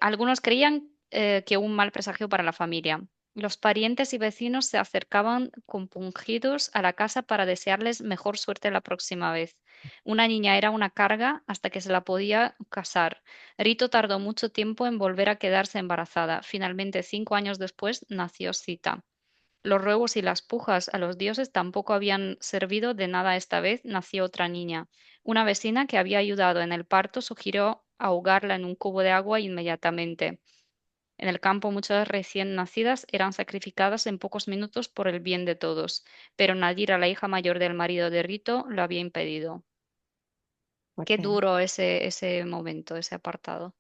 algunos creían que un mal presagio para la familia. Los parientes y vecinos se acercaban compungidos a la casa para desearles mejor suerte la próxima vez. Una niña era una carga hasta que se la podía casar. Rito tardó mucho tiempo en volver a quedarse embarazada. Finalmente, 5 años después, nació Sita. Los ruegos y las pujas a los dioses tampoco habían servido de nada esta vez, nació otra niña. Una vecina que había ayudado en el parto sugirió ahogarla en un cubo de agua inmediatamente. En el campo muchas recién nacidas eran sacrificadas en pocos minutos por el bien de todos, pero Nadira, la hija mayor del marido de Rito, lo había impedido. Qué Fuerte. duro ese momento, ese apartado.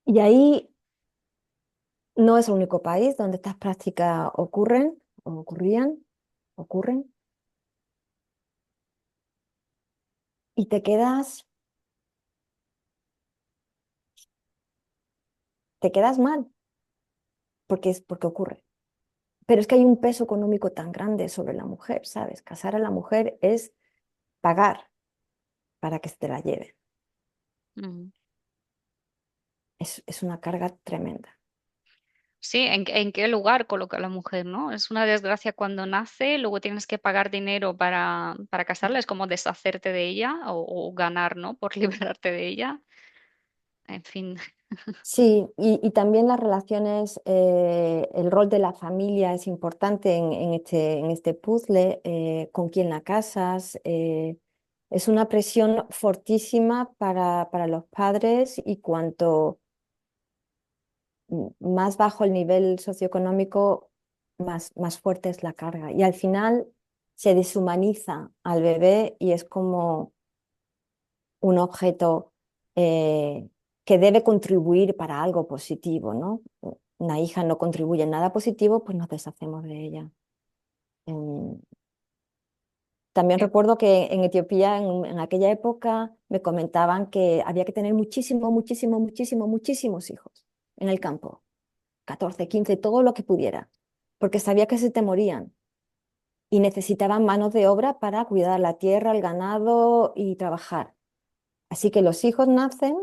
Y ahí no es el único país donde estas prácticas ocurren, o ocurrían, ocurren, y te quedas mal, porque es porque ocurre. Pero es que hay un peso económico tan grande sobre la mujer, ¿sabes? Casar a la mujer es pagar para que se te la lleven. Mm. Es una carga tremenda. Sí, en qué lugar coloca a la mujer, ¿no? Es una desgracia cuando nace, luego tienes que pagar dinero para casarla, es como deshacerte de ella o ganar, ¿no? Por liberarte de ella. En fin. Sí, y también las relaciones, el rol de la familia es importante en este puzzle, con quién la casas. Es una presión fortísima para los padres y cuanto más bajo el nivel socioeconómico, más fuerte es la carga. Y al final se deshumaniza al bebé y es como un objeto que debe contribuir para algo positivo, ¿no? Una hija no contribuye en nada positivo, pues nos deshacemos de ella. Em, También Sí. recuerdo que en Etiopía, en aquella época, me comentaban que había que tener muchísimos hijos en el campo, 14, 15, todo lo que pudiera, porque sabía que se te morían y necesitaban manos de obra para cuidar la tierra, el ganado y trabajar. Así que los hijos nacen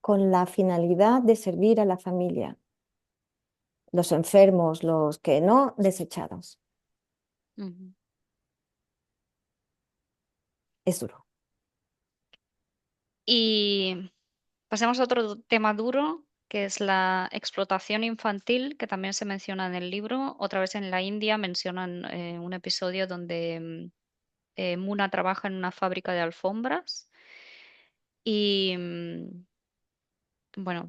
con la finalidad de servir a la familia, los enfermos, los que no, desechados. Ujú. Es duro. Y pasemos a otro tema duro, que es la explotación infantil, que también se menciona en el libro. Otra vez en la India mencionan un episodio donde Muna trabaja en una fábrica de alfombras y bueno,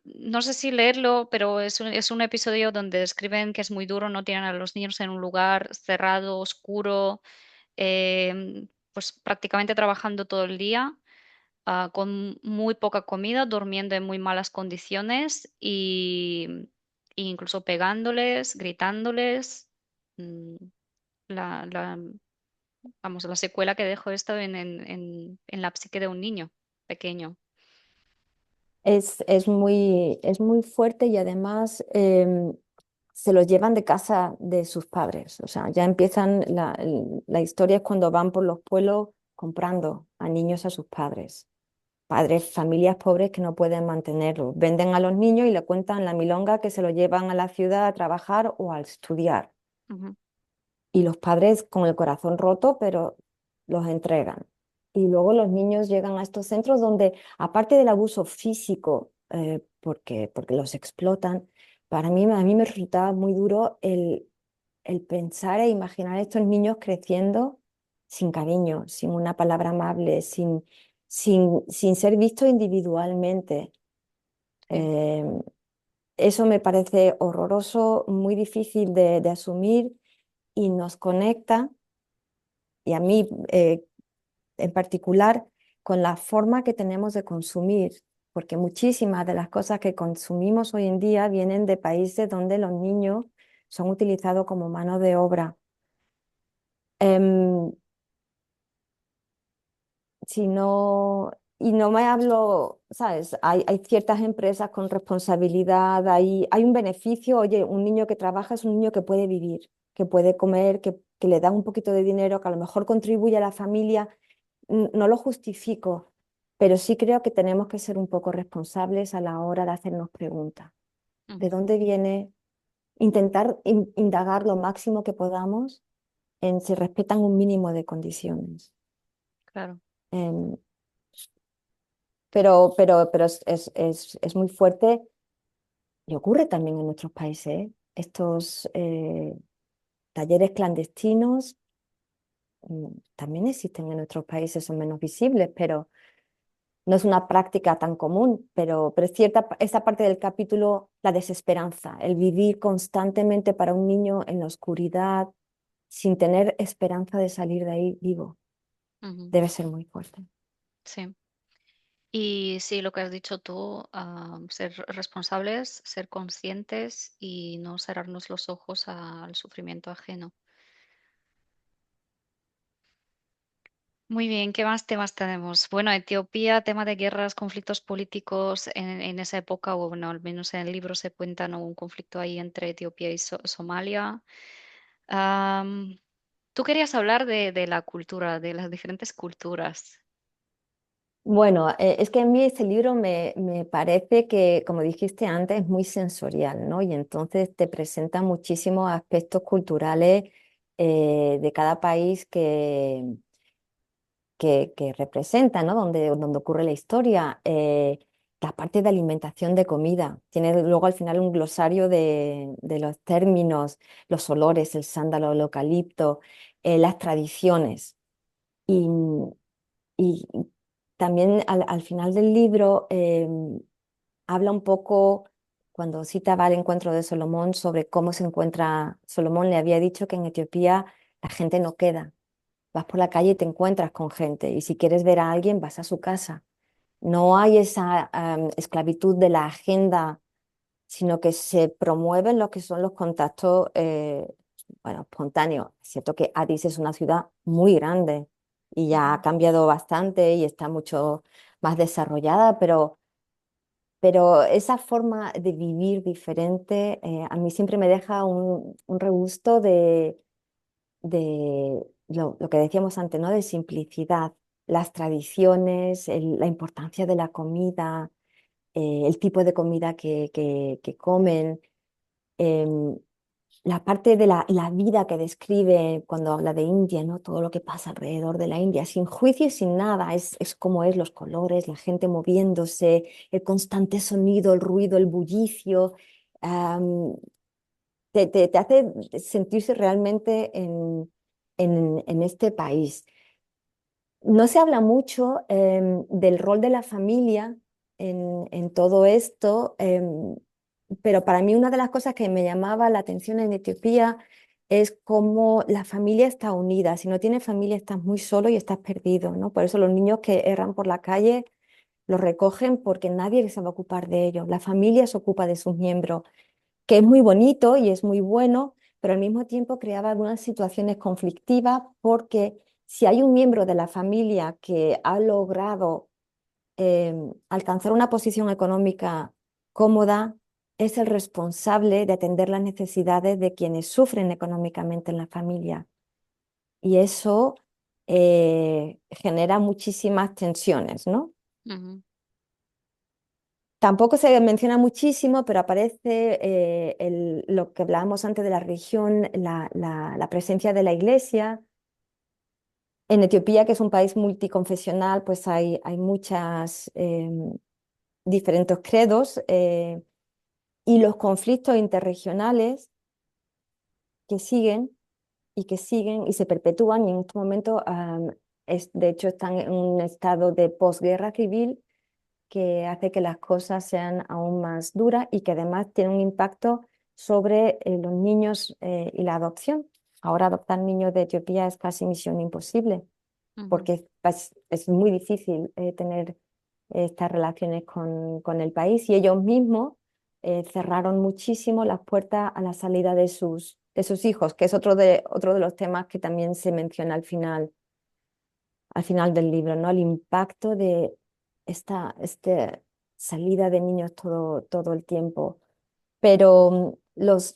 no sé si leerlo, pero es un episodio donde describen que es muy duro, no tienen a los niños en un lugar cerrado, oscuro, pues prácticamente trabajando todo el día, con muy poca comida, durmiendo en muy malas condiciones e incluso pegándoles, gritándoles. mm, La, la, vamos, la secuela que dejó esto en la psique de un niño pequeño. Es muy fuerte y además se los llevan de casa de sus padres. O sea, ya empiezan, la historia es cuando van por los pueblos comprando a niños a sus padres. Padres, familias pobres que no pueden mantenerlos. Venden a los niños y le cuentan la milonga que se lo llevan a la ciudad a trabajar o a estudiar. Ujú, Y los padres con el corazón roto, pero los entregan. Y luego los niños llegan a estos centros donde, aparte del abuso físico, porque los explotan, a mí me resultaba muy duro el pensar e imaginar a estos niños creciendo sin cariño, sin una palabra amable, sin... sin ser visto individualmente. Sí. Eh, Eso me parece horroroso, muy difícil de asumir y nos conecta, y a mí en particular, con la forma que tenemos de consumir, porque muchísimas de las cosas que consumimos hoy en día vienen de países donde los niños son utilizados como mano de obra. Em, si no, y no me hablo, ¿sabes? Hay ciertas empresas con responsabilidad, hay un beneficio. Oye, un niño que trabaja es un niño que puede vivir, que puede comer, que le da un poquito de dinero, que a lo mejor contribuye a la familia. No lo justifico, pero sí creo que tenemos que ser un poco responsables a la hora de hacernos preguntas. ¿De Ujú. dónde viene? Intentar indagar lo máximo que podamos en si respetan un mínimo de condiciones. Claro. Em, pero es muy fuerte y ocurre también en nuestros países, ¿eh? Estos talleres clandestinos también existen en nuestros países, son menos visibles, pero no es una práctica tan común, pero es cierta esa parte del capítulo, la desesperanza, el vivir constantemente para un niño en la oscuridad, sin tener esperanza de salir de ahí vivo, Ujú. debe ser muy fuerte. Sí. Y sí, lo que has dicho tú, ser responsables, ser conscientes y no cerrarnos los ojos al sufrimiento ajeno. Muy bien, ¿qué más temas tenemos? Bueno, Etiopía, tema de guerras, conflictos políticos en esa época, o bueno, al menos en el libro se cuenta, ¿no? Un conflicto ahí entre Etiopía y Somalia. Am, Tú querías hablar de la cultura, de las diferentes culturas. Bueno, es que a mí este libro me parece que, como dijiste antes, es muy sensorial, ¿no? Y entonces te presenta muchísimos aspectos culturales de cada país que representa, ¿no? Donde ocurre la historia. La parte de alimentación de comida. Tiene luego al final un glosario de los términos, los olores, el sándalo, el eucalipto, las tradiciones. Y, y también al final del libro habla un poco, cuando citaba el encuentro de Solomón, sobre cómo se encuentra. Solomón le había dicho que en Etiopía la gente no queda. Vas por la calle y te encuentras con gente, y si quieres ver a alguien vas a su casa. No hay esa esclavitud de la agenda, sino que se promueven lo que son los contactos, bueno, espontáneos. Es cierto que Addis es una ciudad muy grande y ya ha Ujú, cambiado bastante y está mucho más desarrollada, pero esa forma de vivir diferente a mí siempre me deja un regusto de lo que decíamos antes, ¿no? De simplicidad, las tradiciones, la importancia de la comida, el tipo de comida que comen, em, la parte de la vida que describe cuando habla de India, ¿no? Todo lo que pasa alrededor de la India, sin juicio y sin nada, es como es, los colores, la gente moviéndose, el constante sonido, el ruido, el bullicio. am, te hace sentirse realmente en este país. No se habla mucho del rol de la familia en todo esto, pero para mí una de las cosas que me llamaba la atención en Etiopía es cómo la familia está unida. Si no tienes familia estás muy solo y estás perdido, ¿no? Por eso los niños que erran por la calle los recogen porque nadie se va a ocupar de ellos. La familia se ocupa de sus miembros, que es muy bonito y es muy bueno, pero al mismo tiempo creaba algunas situaciones conflictivas porque si hay un miembro de la familia que ha logrado alcanzar una posición económica cómoda, es el responsable de atender las necesidades de quienes sufren económicamente en la familia. Y eso genera muchísimas tensiones, ¿no? ujú, Tampoco se menciona muchísimo, pero aparece lo que hablábamos antes de la religión, la presencia de la iglesia. En Etiopía, que es un país multiconfesional, pues hay muchas diferentes credos y los conflictos interregionales que siguen y que siguen y se perpetúan y en este momento. de hecho están en un estado de posguerra civil que hace que las cosas sean aún más duras y que además tiene un impacto sobre los niños y la adopción. Ahora adoptar niños de Etiopía es casi misión imposible Ujú. porque es muy difícil tener estas relaciones con el país y ellos mismos cerraron muchísimo las puertas a la salida de sus hijos, que es otro de los temas que también se menciona al final del libro, ¿no? El impacto de esta salida de niños todo el tiempo. Pero los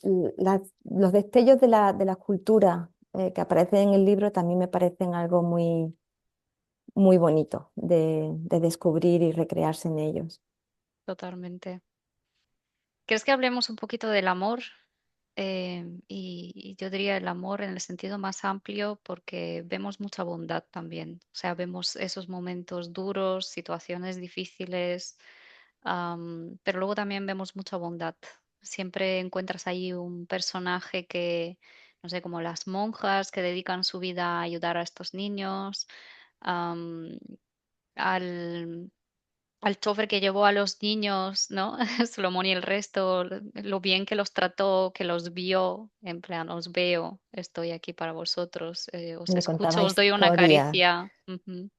destellos de la cultura que aparecen en el libro también me parecen algo muy bonito de descubrir y recrearse en ellos. Totalmente. ¿Quieres que hablemos un poquito del amor? Y yo diría el amor en el sentido más amplio porque vemos mucha bondad también. O sea, vemos esos momentos duros, situaciones difíciles, pero luego también vemos mucha bondad. Siempre encuentras ahí un personaje que, no sé, como las monjas que dedican su vida a ayudar a estos niños, am, al al chofer que llevó a los niños, ¿no? Solomón y el resto, lo bien que los trató, que los vio, en plan, os veo, estoy aquí para vosotros, os Le contaba escucho, os doy una historias. caricia. Ujú,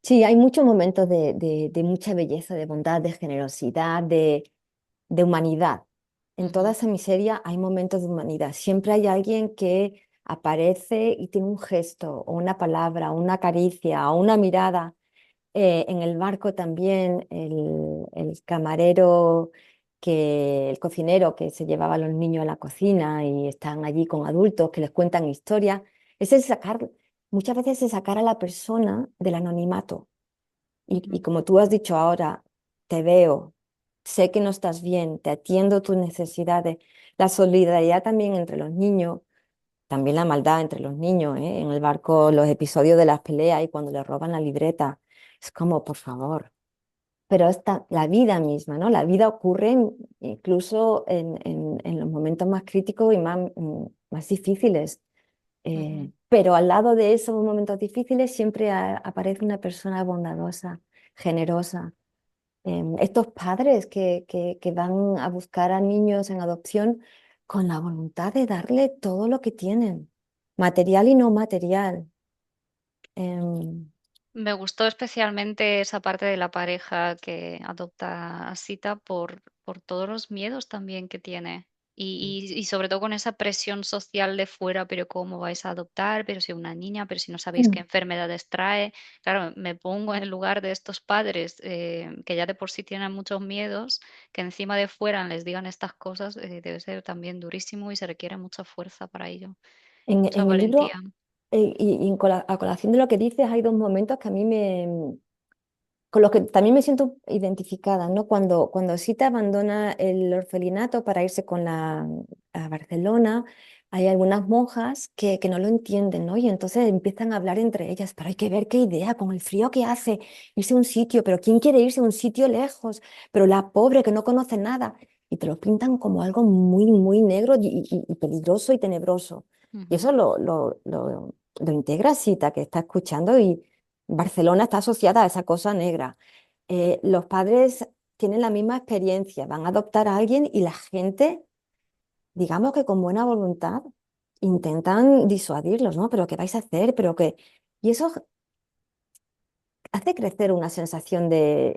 Sí, hay muchos momentos de mucha belleza, de bondad, de generosidad, de humanidad. En toda ujú, esa miseria hay momentos de humanidad. Siempre hay alguien que aparece y tiene un gesto, o una palabra, o una caricia, o una mirada. En el barco también el camarero, el cocinero que se llevaba a los niños a la cocina y están allí con adultos que les cuentan historias. Es el sacar, muchas veces es sacar a la persona del anonimato. Y ujú, como tú has dicho ahora, te veo, sé que no estás bien, te atiendo tus necesidades. La solidaridad también entre los niños, también la maldad entre los niños, ¿eh? En el barco, los episodios de las peleas y cuando le roban la libreta, es como, por favor. Pero la vida misma, ¿no? La vida ocurre incluso en los momentos más críticos y más difíciles. ujú. Pero al lado de esos momentos difíciles siempre aparece una persona bondadosa, generosa. Estos padres que van a buscar a niños en adopción con la voluntad de darle todo lo que tienen, material y no material. Em, Me gustó especialmente esa parte de la pareja que adopta a Sita por todos los miedos también que tiene. Y sobre todo con esa presión social de fuera, pero ¿cómo vais a adoptar? Pero si una niña, pero si no sabéis qué Mm. enfermedades trae. Claro, me pongo en el lugar de estos padres que ya de por sí tienen muchos miedos, que encima de fuera les digan estas cosas, debe ser también durísimo y se requiere mucha fuerza para ello y mucha En el valentía. libro, a colación de lo que dices, hay dos momentos que a mí con los que también me siento identificada, ¿no? Cuando Sita abandona el orfelinato para irse a Barcelona, hay algunas monjas que no lo entienden, ¿no? Y entonces empiezan a hablar entre ellas, pero hay que ver qué idea, con el frío que hace, irse a un sitio, pero ¿quién quiere irse a un sitio lejos? Pero la pobre que no conoce nada. Y te lo pintan como algo muy negro y peligroso y tenebroso. Y Ujú, eso lo integra Sita, que está escuchando y Barcelona está asociada a esa cosa negra. Los padres tienen la misma experiencia, van a adoptar a alguien y la gente, digamos que con buena voluntad, intentan disuadirlos, ¿no? ¿Pero qué vais a hacer? Y eso hace crecer una sensación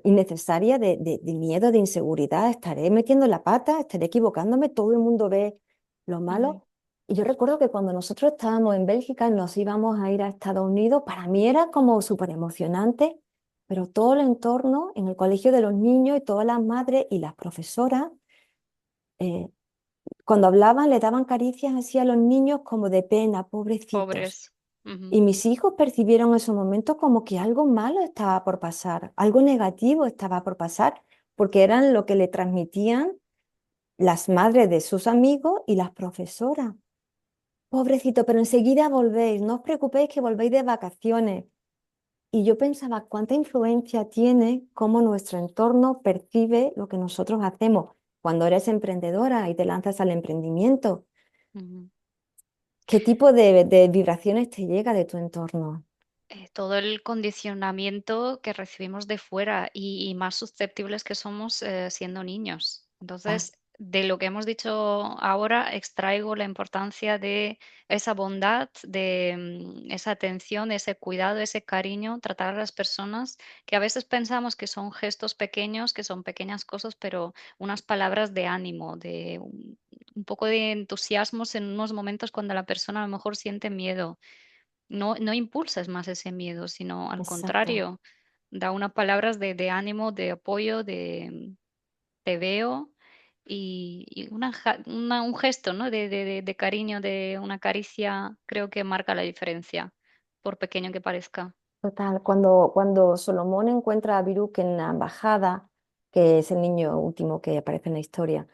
innecesaria de miedo, de inseguridad. Estaré metiendo la pata, estaré equivocándome, todo el mundo ve lo ujú, malo. Y yo recuerdo que cuando nosotros estábamos en Bélgica y nos íbamos a ir a Estados Unidos, para mí era como súper emocionante, pero todo el entorno en el colegio de los niños y todas las madres y las profesoras, eh, cuando hablaban, le daban caricias así a los niños como de pena, pobrecitos. pobres. Ujú, Y mis hijos percibieron esos momentos como que algo malo estaba por pasar, algo negativo estaba por pasar, porque eran lo que le transmitían las madres de sus amigos y las profesoras. Pobrecito, pero enseguida volvéis, no os preocupéis que volvéis de vacaciones. Y yo pensaba cuánta influencia tiene cómo nuestro entorno percibe lo que nosotros hacemos cuando eres emprendedora y te lanzas al emprendimiento. ujú. ¿Qué tipo de vibraciones te llega de tu entorno? Todo el condicionamiento que recibimos de fuera y más susceptibles que somos siendo niños. Ah, Entonces, de lo que hemos dicho ahora, extraigo la importancia de esa bondad, de esa atención, ese cuidado, ese cariño, tratar a las personas que a veces pensamos que son gestos pequeños, que son pequeñas cosas, pero unas palabras de ánimo, de un poco de entusiasmos en unos momentos cuando la persona a lo mejor siente miedo. No impulsas más ese miedo, sino al exacto. contrario, da unas palabras de ánimo, de apoyo, de te veo y un gesto, ¿no? De cariño, de una caricia, creo que marca la diferencia, por pequeño que parezca. Total, cuando Solomón encuentra a Viruk en la embajada, que es el niño último que aparece en la historia,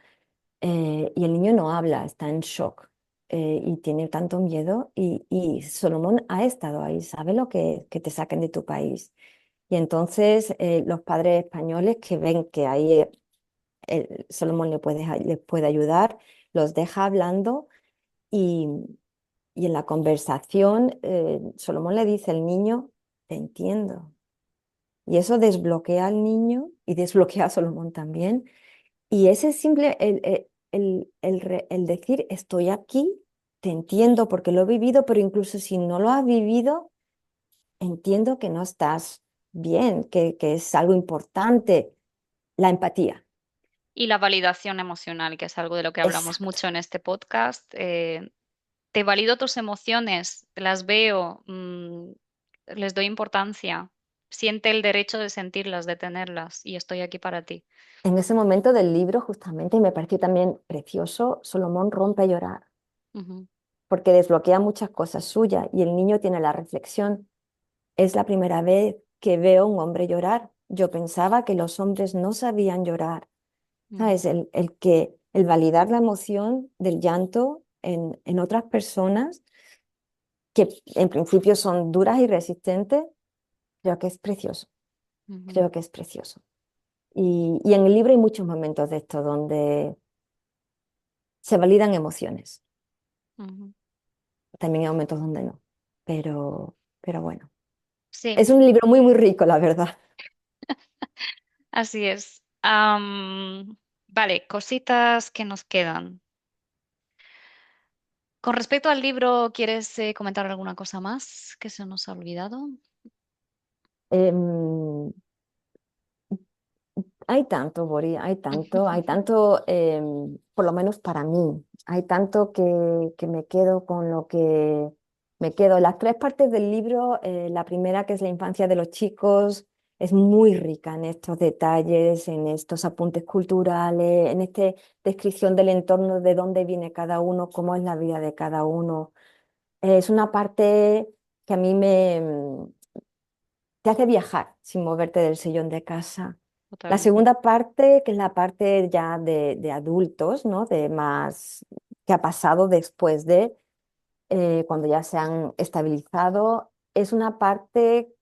y el niño no habla, está en shock y tiene tanto miedo, y Solomón ha estado ahí, sabe lo que te saquen de tu país. Y entonces los padres españoles que ven que ahí Solomón les puede ayudar, los deja hablando y, y en la conversación Solomón le dice al niño, te entiendo. Y eso desbloquea al niño y desbloquea a Solomón también. Y ese simple, el decir, estoy aquí, te entiendo porque lo he vivido, pero incluso si no lo has vivido, entiendo que no estás bien, que es algo importante, la empatía. Y la validación emocional, que es algo de lo que hablamos Exacto. mucho en este podcast. Te valido tus emociones, las veo, les doy importancia. Siente el derecho de sentirlas, de tenerlas, y estoy aquí para ti. En ese momento del libro, justamente, y me pareció también precioso, Solomón rompe a llorar Ujú, porque desbloquea muchas cosas suyas y el niño tiene la reflexión. Es la primera vez que veo a un hombre llorar. Yo pensaba que los hombres no sabían llorar. ujú, ¿Sabes? El validar la emoción del llanto en otras personas que en principio son duras y resistentes, creo que es precioso. ujú, Creo que es precioso. Y en el libro hay muchos momentos de esto donde se validan emociones. ujú. También hay momentos donde no. Pero bueno. Sí, Es un libro muy, muy rico, la verdad. así es. Vale, cositas que nos quedan. Con respecto al libro, ¿quieres comentar alguna cosa más que se nos ha olvidado? Em, Hay tanto, Bori, hay tanto, por lo menos para mí, hay tanto que me quedo con lo que me quedo. Las tres partes del libro, la primera que es la infancia de los chicos, es muy rica en estos detalles, en estos apuntes culturales, en esta descripción del entorno, de dónde viene cada uno, cómo es la vida de cada uno. Es una parte que a mí te hace viajar sin moverte del sillón de casa. La Totalmente. segunda parte, que es la parte ya de adultos, ¿no? De más que ha pasado después de cuando ya se han estabilizado, es una parte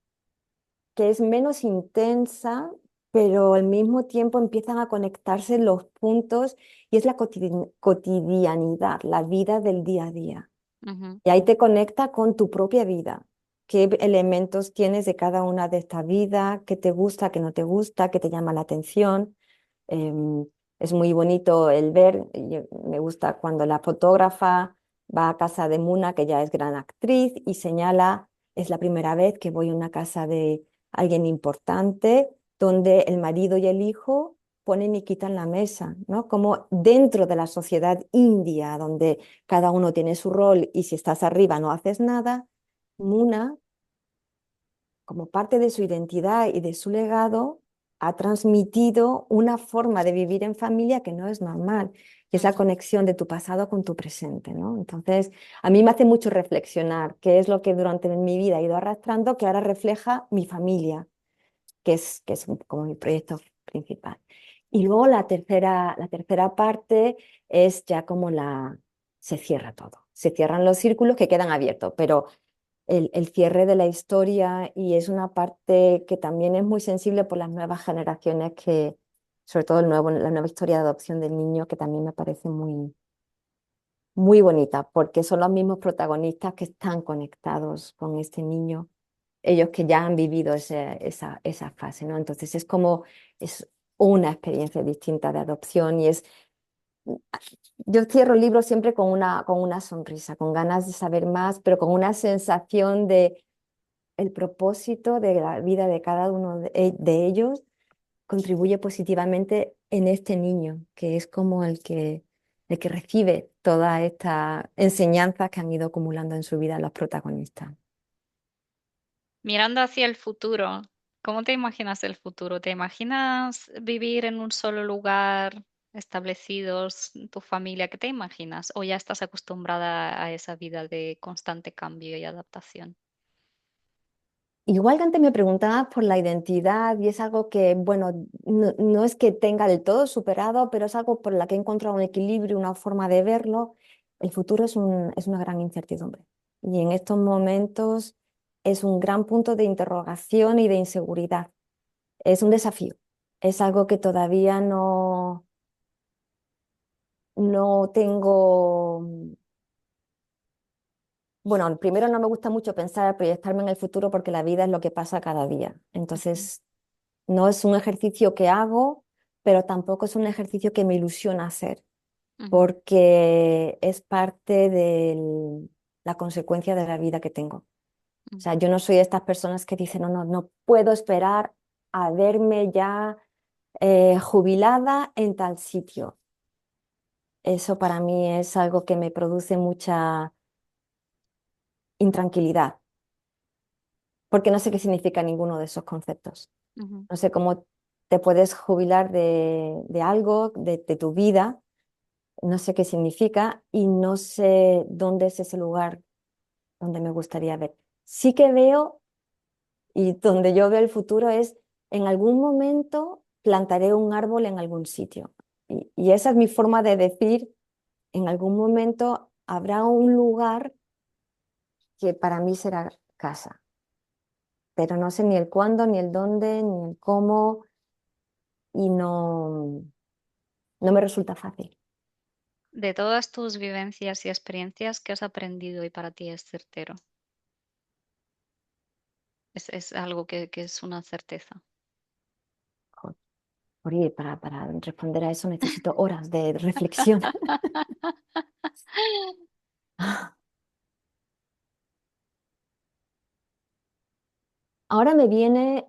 que es menos intensa, pero al mismo tiempo empiezan a conectarse los puntos y es la cotidianidad, la vida del día a día. Ujú, Y ahí te conecta con tu propia vida. ¿Qué elementos tienes de cada una de estas vidas? ¿Qué te gusta, qué no te gusta, qué te llama la atención? Em, es muy bonito el ver, me gusta cuando la fotógrafa va a casa de Muna, que ya es gran actriz, y señala, es la primera vez que voy a una casa de alguien importante, donde el marido y el hijo ponen y quitan la mesa, ¿no? Como dentro de la sociedad india, donde cada uno tiene su rol y si estás arriba no haces nada, Muna, como parte de su identidad y de su legado, ha transmitido una forma de vivir en familia que no es normal, que es la ujú, conexión de tu pasado con tu presente, ¿no? Entonces, a mí me hace mucho reflexionar qué es lo que durante mi vida he ido arrastrando, que ahora refleja mi familia, que es como mi proyecto principal. Y luego la tercera parte es ya como se cierra todo, se cierran los círculos que quedan abiertos, pero el cierre de la historia y es una parte que también es muy sensible por las nuevas generaciones sobre todo la nueva historia de adopción del niño, que también me parece muy, muy bonita, porque son los mismos protagonistas que están conectados con este niño, ellos que ya han vivido esa fase, ¿no? Entonces es como, es una experiencia distinta de adopción y es, yo cierro el libro siempre con una sonrisa, con ganas de saber más, pero con una sensación de el propósito de la vida de cada uno de ellos contribuye positivamente en este niño, que es como el que recibe todas estas enseñanzas que han ido acumulando en su vida los protagonistas. Mirando hacia el futuro, ¿cómo te imaginas el futuro? ¿Te imaginas vivir en un solo lugar, establecidos, tu familia? ¿Qué te imaginas? ¿O ya estás acostumbrada a esa vida de constante cambio y adaptación? Igual que antes me preguntabas por la identidad y es algo que, bueno, no es que tenga del todo superado, pero es algo por la que he encontrado un equilibrio, una forma de verlo. El futuro es una gran incertidumbre y en estos momentos es un gran punto de interrogación y de inseguridad. Es un desafío, es algo que todavía no tengo. Bueno, primero no me gusta mucho pensar, proyectarme en el futuro porque la vida es lo que pasa cada día. Ujú, Entonces, no es un ejercicio que hago, pero tampoco es un ejercicio que me ilusiona hacer, ujú, porque es parte de la consecuencia de la vida que tengo. O ujú. sea, yo no soy de estas personas que dicen, no puedo esperar a verme ya jubilada en tal sitio. Eso para mí es algo que me produce mucha intranquilidad, porque no sé qué significa ninguno de esos conceptos. Ujú. No sé cómo te puedes jubilar de algo, de tu vida, no sé qué significa y no sé dónde es ese lugar donde me gustaría ver. Sí que veo, y donde yo veo el futuro es, en algún momento plantaré un árbol en algún sitio. Y esa es mi forma de decir, en algún momento habrá un lugar que para mí será casa, pero no sé ni el cuándo, ni el dónde, ni el cómo, y no me resulta fácil. De todas tus vivencias y experiencias, ¿qué has aprendido y para ti es certero? Es algo que es una certeza. Oye, para responder a eso necesito horas de reflexión. Ahora me viene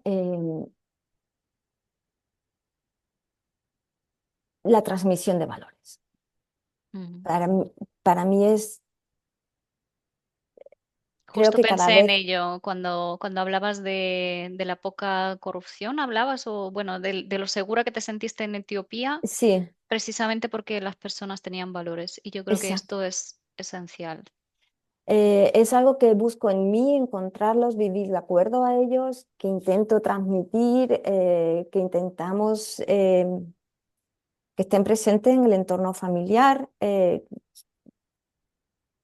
la transmisión de valores. Ujú. Para mí, para mí es, creo Justo que cada pensé en vez, ello cuando hablabas de la poca corrupción, hablabas, o bueno, de lo segura que te sentiste en Etiopía, sí, precisamente porque las personas tenían valores. Y yo creo que exacto. esto es esencial. Es algo que busco en mí, encontrarlos, vivir de acuerdo a ellos, que intento transmitir, que intentamos que estén presentes en el entorno familiar.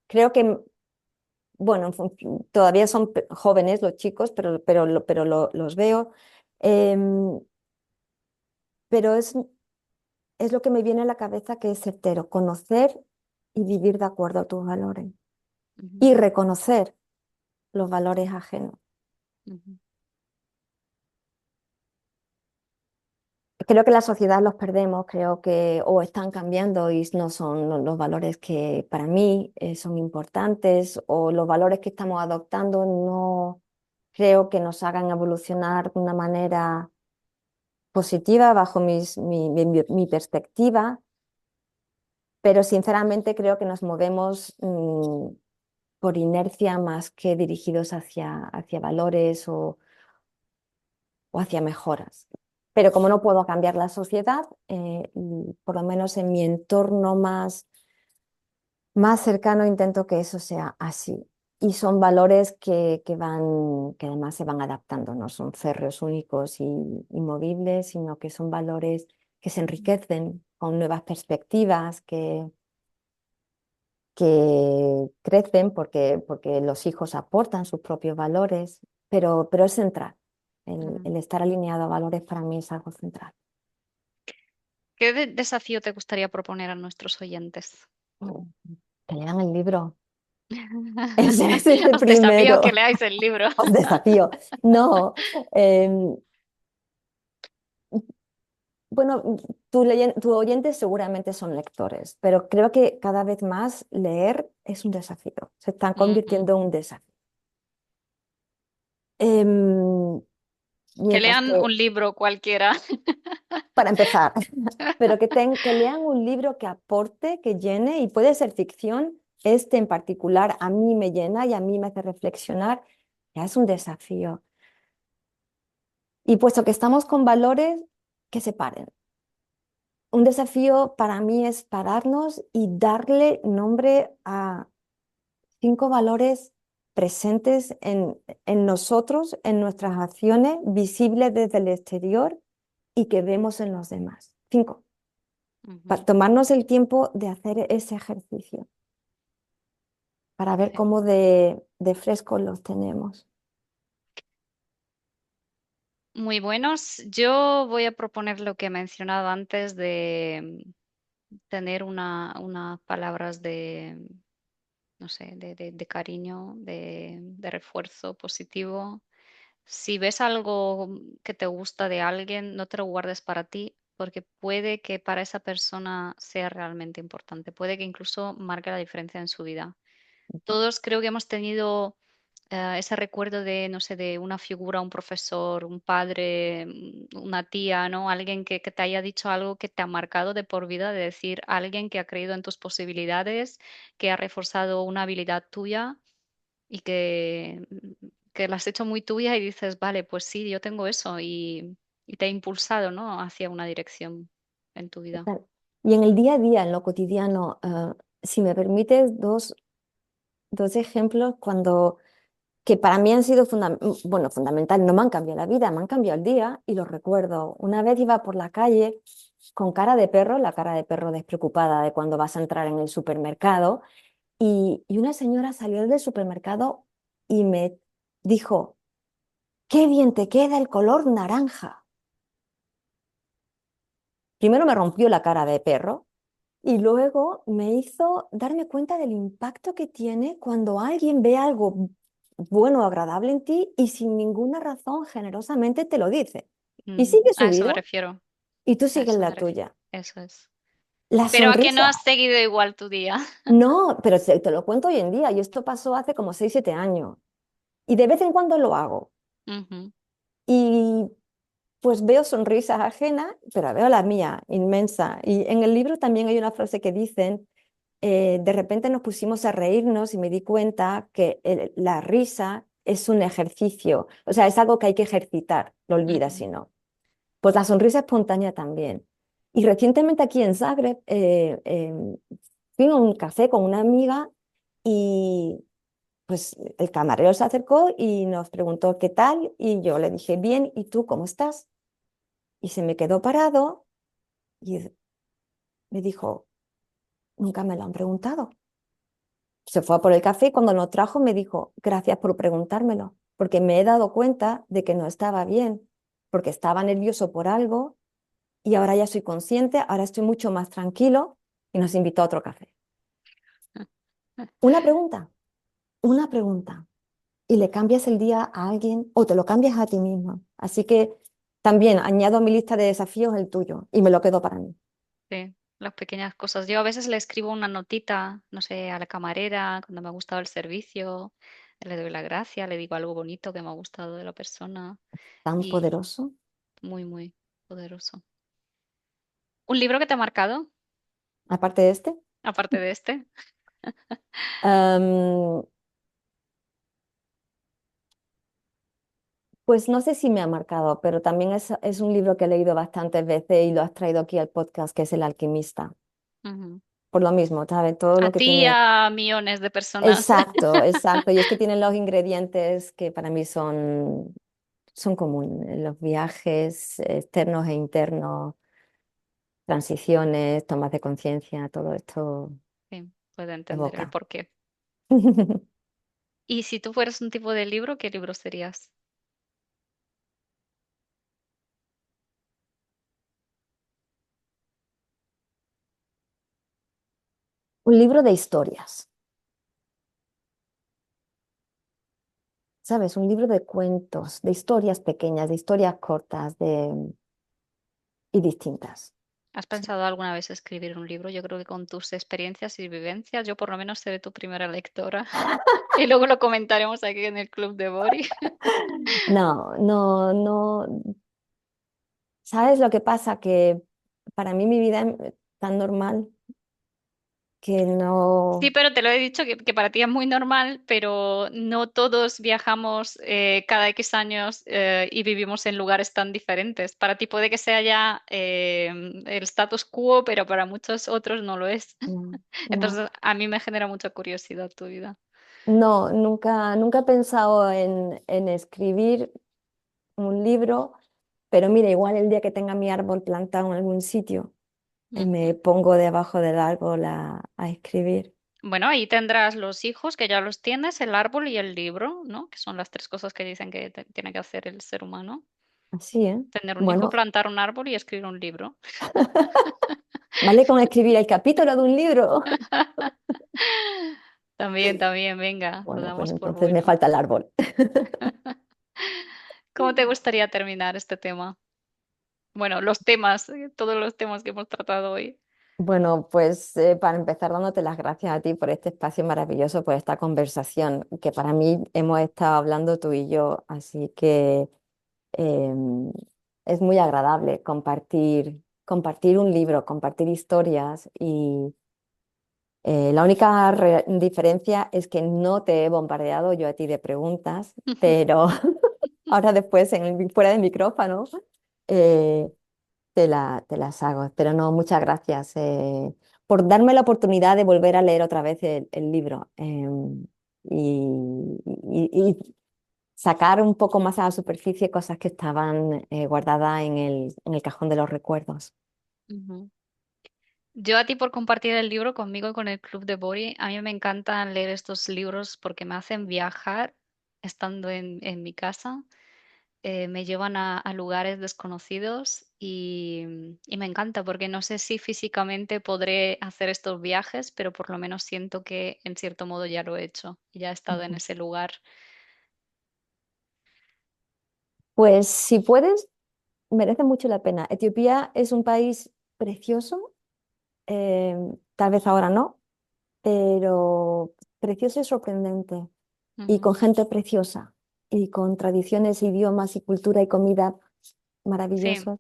Creo que bueno, todavía son jóvenes los chicos, pero los veo. Em, pero es lo que me viene a la cabeza que es certero, conocer y vivir de acuerdo a tus valores Ujú, y reconocer los valores ajenos. ujú, Creo que la sociedad los perdemos, creo que o están cambiando y no son los valores que para mí son importantes o los valores que estamos adoptando no creo que nos hagan evolucionar de una manera positiva bajo mi perspectiva, pero sinceramente creo que nos movemos por inercia más que dirigidos hacia valores o hacia mejoras. Pero como no puedo cambiar la sociedad, y por lo menos en mi entorno más cercano intento que eso sea así. Y son valores que además se van adaptando, no son férreos únicos y inmovibles, sino que son valores que se enriquecen con nuevas perspectivas, que crecen porque los hijos aportan sus propios valores, pero es central. ujú. El estar alineado a valores para mí es algo central. ¿Qué desafío te gustaría proponer a nuestros oyentes? Que lean el libro. Ese es el Os desafío a primero. que leáis el libro. Os desafío. No. Bueno, tu oyente seguramente son lectores, pero creo que cada vez más leer es un desafío. Se están Ujú. convirtiendo en un desafío. Em, Que mientras lean que, un libro cualquiera. para empezar, pero que lean un libro que aporte, que llene, y puede ser ficción. Este en particular a mí me llena y a mí me hace reflexionar. Ya es un desafío. Y puesto que estamos con valores, que se paren. Un desafío para mí es pararnos y darle nombre a 5 valores presentes en nosotros, en nuestras acciones, visibles desde el exterior y que vemos en los demás. 5. Para Ujú. tomarnos el tiempo de hacer ese ejercicio, para ver Sí. cómo de frescos los tenemos. Muy buenos. Yo voy a proponer lo que he mencionado antes de tener unas palabras de, no sé, de cariño, de refuerzo positivo. Si ves algo que te gusta de alguien, no te lo guardes para ti, porque puede que para esa persona sea realmente importante, puede que incluso marque la diferencia en su vida. Todos creo que hemos tenido ese recuerdo de, no sé, de una figura, un profesor, un padre, una tía, ¿no? Alguien que te haya dicho algo que te ha marcado de por vida, de decir, alguien que ha creído en tus posibilidades, que ha reforzado una habilidad tuya y que la has hecho muy tuya y dices, vale, pues sí, yo tengo eso y te ha impulsado, ¿no? Hacia una dirección en tu vida. Total. Y en el día a día, en lo cotidiano, si me permites dos ejemplos que para mí han sido bueno, fundamental, no me han cambiado la vida, me han cambiado el día y los recuerdo. Una vez iba por la calle con cara de perro, la cara de perro despreocupada de cuando vas a entrar en el supermercado, y una señora salió del supermercado y me dijo, qué bien te queda el color naranja. Primero me rompió la cara de perro y luego me hizo darme cuenta del impacto que tiene cuando alguien ve algo bueno o agradable en ti y sin ninguna razón generosamente te lo dice. Y sigue A su eso me vida refiero, y tú a sigues eso me la refiero. tuya. Eso es. La Pero a que no sonrisa. has seguido igual tu día. No, pero te lo cuento hoy en día y esto pasó hace como 6 7 años y de vez en cuando lo hago Ujú, y pues veo sonrisas ajenas, pero veo la mía inmensa. Y en el libro también hay una frase que dicen de repente nos pusimos a reírnos y me di cuenta que la risa es un ejercicio, o sea, es algo que hay que ejercitar, lo olvidas ujú, si no. Pues la sonrisa espontánea también. Y recientemente aquí en Zagreb fui a un café con una amiga y pues el camarero se acercó y nos preguntó qué tal y yo le dije bien, ¿y tú cómo estás? Y se me quedó parado y me dijo, nunca me lo han preguntado. Se fue a por el café y cuando lo trajo me dijo, gracias por preguntármelo, porque me he dado cuenta de que no estaba bien, porque estaba nervioso por algo y ahora ya soy consciente, ahora estoy mucho más tranquilo y nos invitó a otro café. Una pregunta, una pregunta y le cambias el día a alguien o te lo cambias a ti mismo. Así que también añado a mi lista de desafíos el tuyo y me lo quedo para mí. sí, las pequeñas cosas. Yo a veces le escribo una notita, no sé, a la camarera cuando me ha gustado el servicio, le doy la gracia, le digo algo bonito que me ha gustado de la persona Tan y poderoso, muy, muy poderoso. ¿Un libro que te ha marcado, aparte de este. aparte de este? Am, Pues no sé si me ha marcado, pero también es un libro que he leído bastantes veces y lo has traído aquí al podcast, que es El Alquimista. Ujú. Por lo mismo, ¿sabes? Todo A lo que ti y tiene. a millones de personas. Exacto, exacto. Y es que tienen los ingredientes que para mí son comunes. Los viajes externos e internos, transiciones, tomas de conciencia, todo esto Sí, puedo entender el evoca. porqué. Y si tú fueras un tipo de libro, ¿qué libro serías? Un libro de historias, ¿sabes? Un libro de cuentos, de historias pequeñas, de historias cortas y distintas. ¿Has pensado alguna vez escribir un libro? Yo creo que con tus experiencias y vivencias, yo por lo menos seré tu primera lectora. Y luego lo comentaremos aquí en el Club de Bori. No, no, no. ¿Sabes lo que pasa? Que para mí mi vida es tan normal que Sí, no. pero te lo he dicho que para ti es muy normal, pero no todos viajamos cada X años y vivimos en lugares tan diferentes. Para ti puede que sea ya el status quo, pero para muchos otros no lo es. No, no, Entonces, a mí me genera mucha curiosidad tu vida. no, nunca he pensado en escribir un libro, pero mira, igual el día que tenga mi árbol plantado en algún sitio, Ujú. me pongo debajo del árbol a escribir. Bueno, ahí tendrás los hijos, que ya los tienes, el árbol y el libro, ¿no? Que son las tres cosas que dicen que tiene que hacer el ser humano. Así, ¿eh? Tener un hijo, Bueno, plantar un árbol y escribir un libro. vale con escribir el capítulo de un libro. También, también, venga, lo Bueno, pues damos por entonces me bueno. falta el árbol. ¿Cómo te gustaría terminar este tema? Bueno, los temas, todos los temas que hemos tratado hoy. Bueno, pues para empezar, dándote las gracias a ti por este espacio maravilloso, por esta conversación que para mí hemos estado hablando tú y yo, así que em, es muy agradable compartir un libro, compartir historias y la única diferencia es que no te he bombardeado yo a ti de preguntas, pero ahora después fuera de micrófono eh, te las hago. Pero no, muchas gracias por darme la oportunidad de volver a leer otra vez el libro y sacar un poco más a la superficie cosas que estaban guardadas en el cajón de los recuerdos. Ujú. Yo a ti por compartir el libro conmigo y con el Club de Bori. A mí me encantan leer estos libros porque me hacen viajar estando en mi casa. Me llevan a lugares desconocidos y me encanta porque no sé si físicamente podré hacer estos viajes, pero por lo menos siento que en cierto modo ya lo he hecho y ya he estado en Ujú. ese lugar. Pues si puedes, merece mucho la pena. Etiopía es un país precioso, tal vez ahora no, pero precioso y sorprendente, y Ujú. con gente preciosa, y con tradiciones, idiomas y cultura y comida Sí. maravillosos.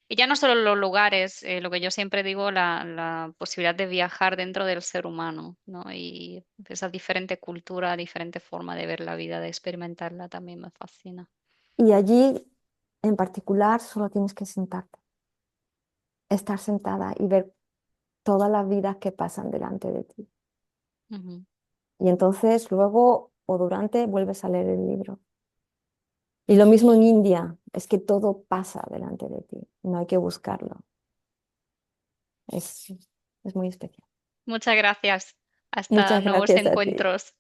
Y ya no solo los lugares, lo que yo siempre digo, la posibilidad de viajar dentro del ser humano, ¿no? Y esa diferente cultura, diferente forma de ver la vida, de experimentarla, también me fascina. Y allí, en particular, solo tienes que sentarte, estar sentada y ver todas las vidas que pasan delante de ti. Ujú. Y entonces luego o durante vuelves a leer el libro. Y lo mismo en India, es que todo pasa delante de ti, no hay que buscarlo. Es, es muy especial. Muchas gracias. Hasta Muchas nuevos gracias a ti. encuentros.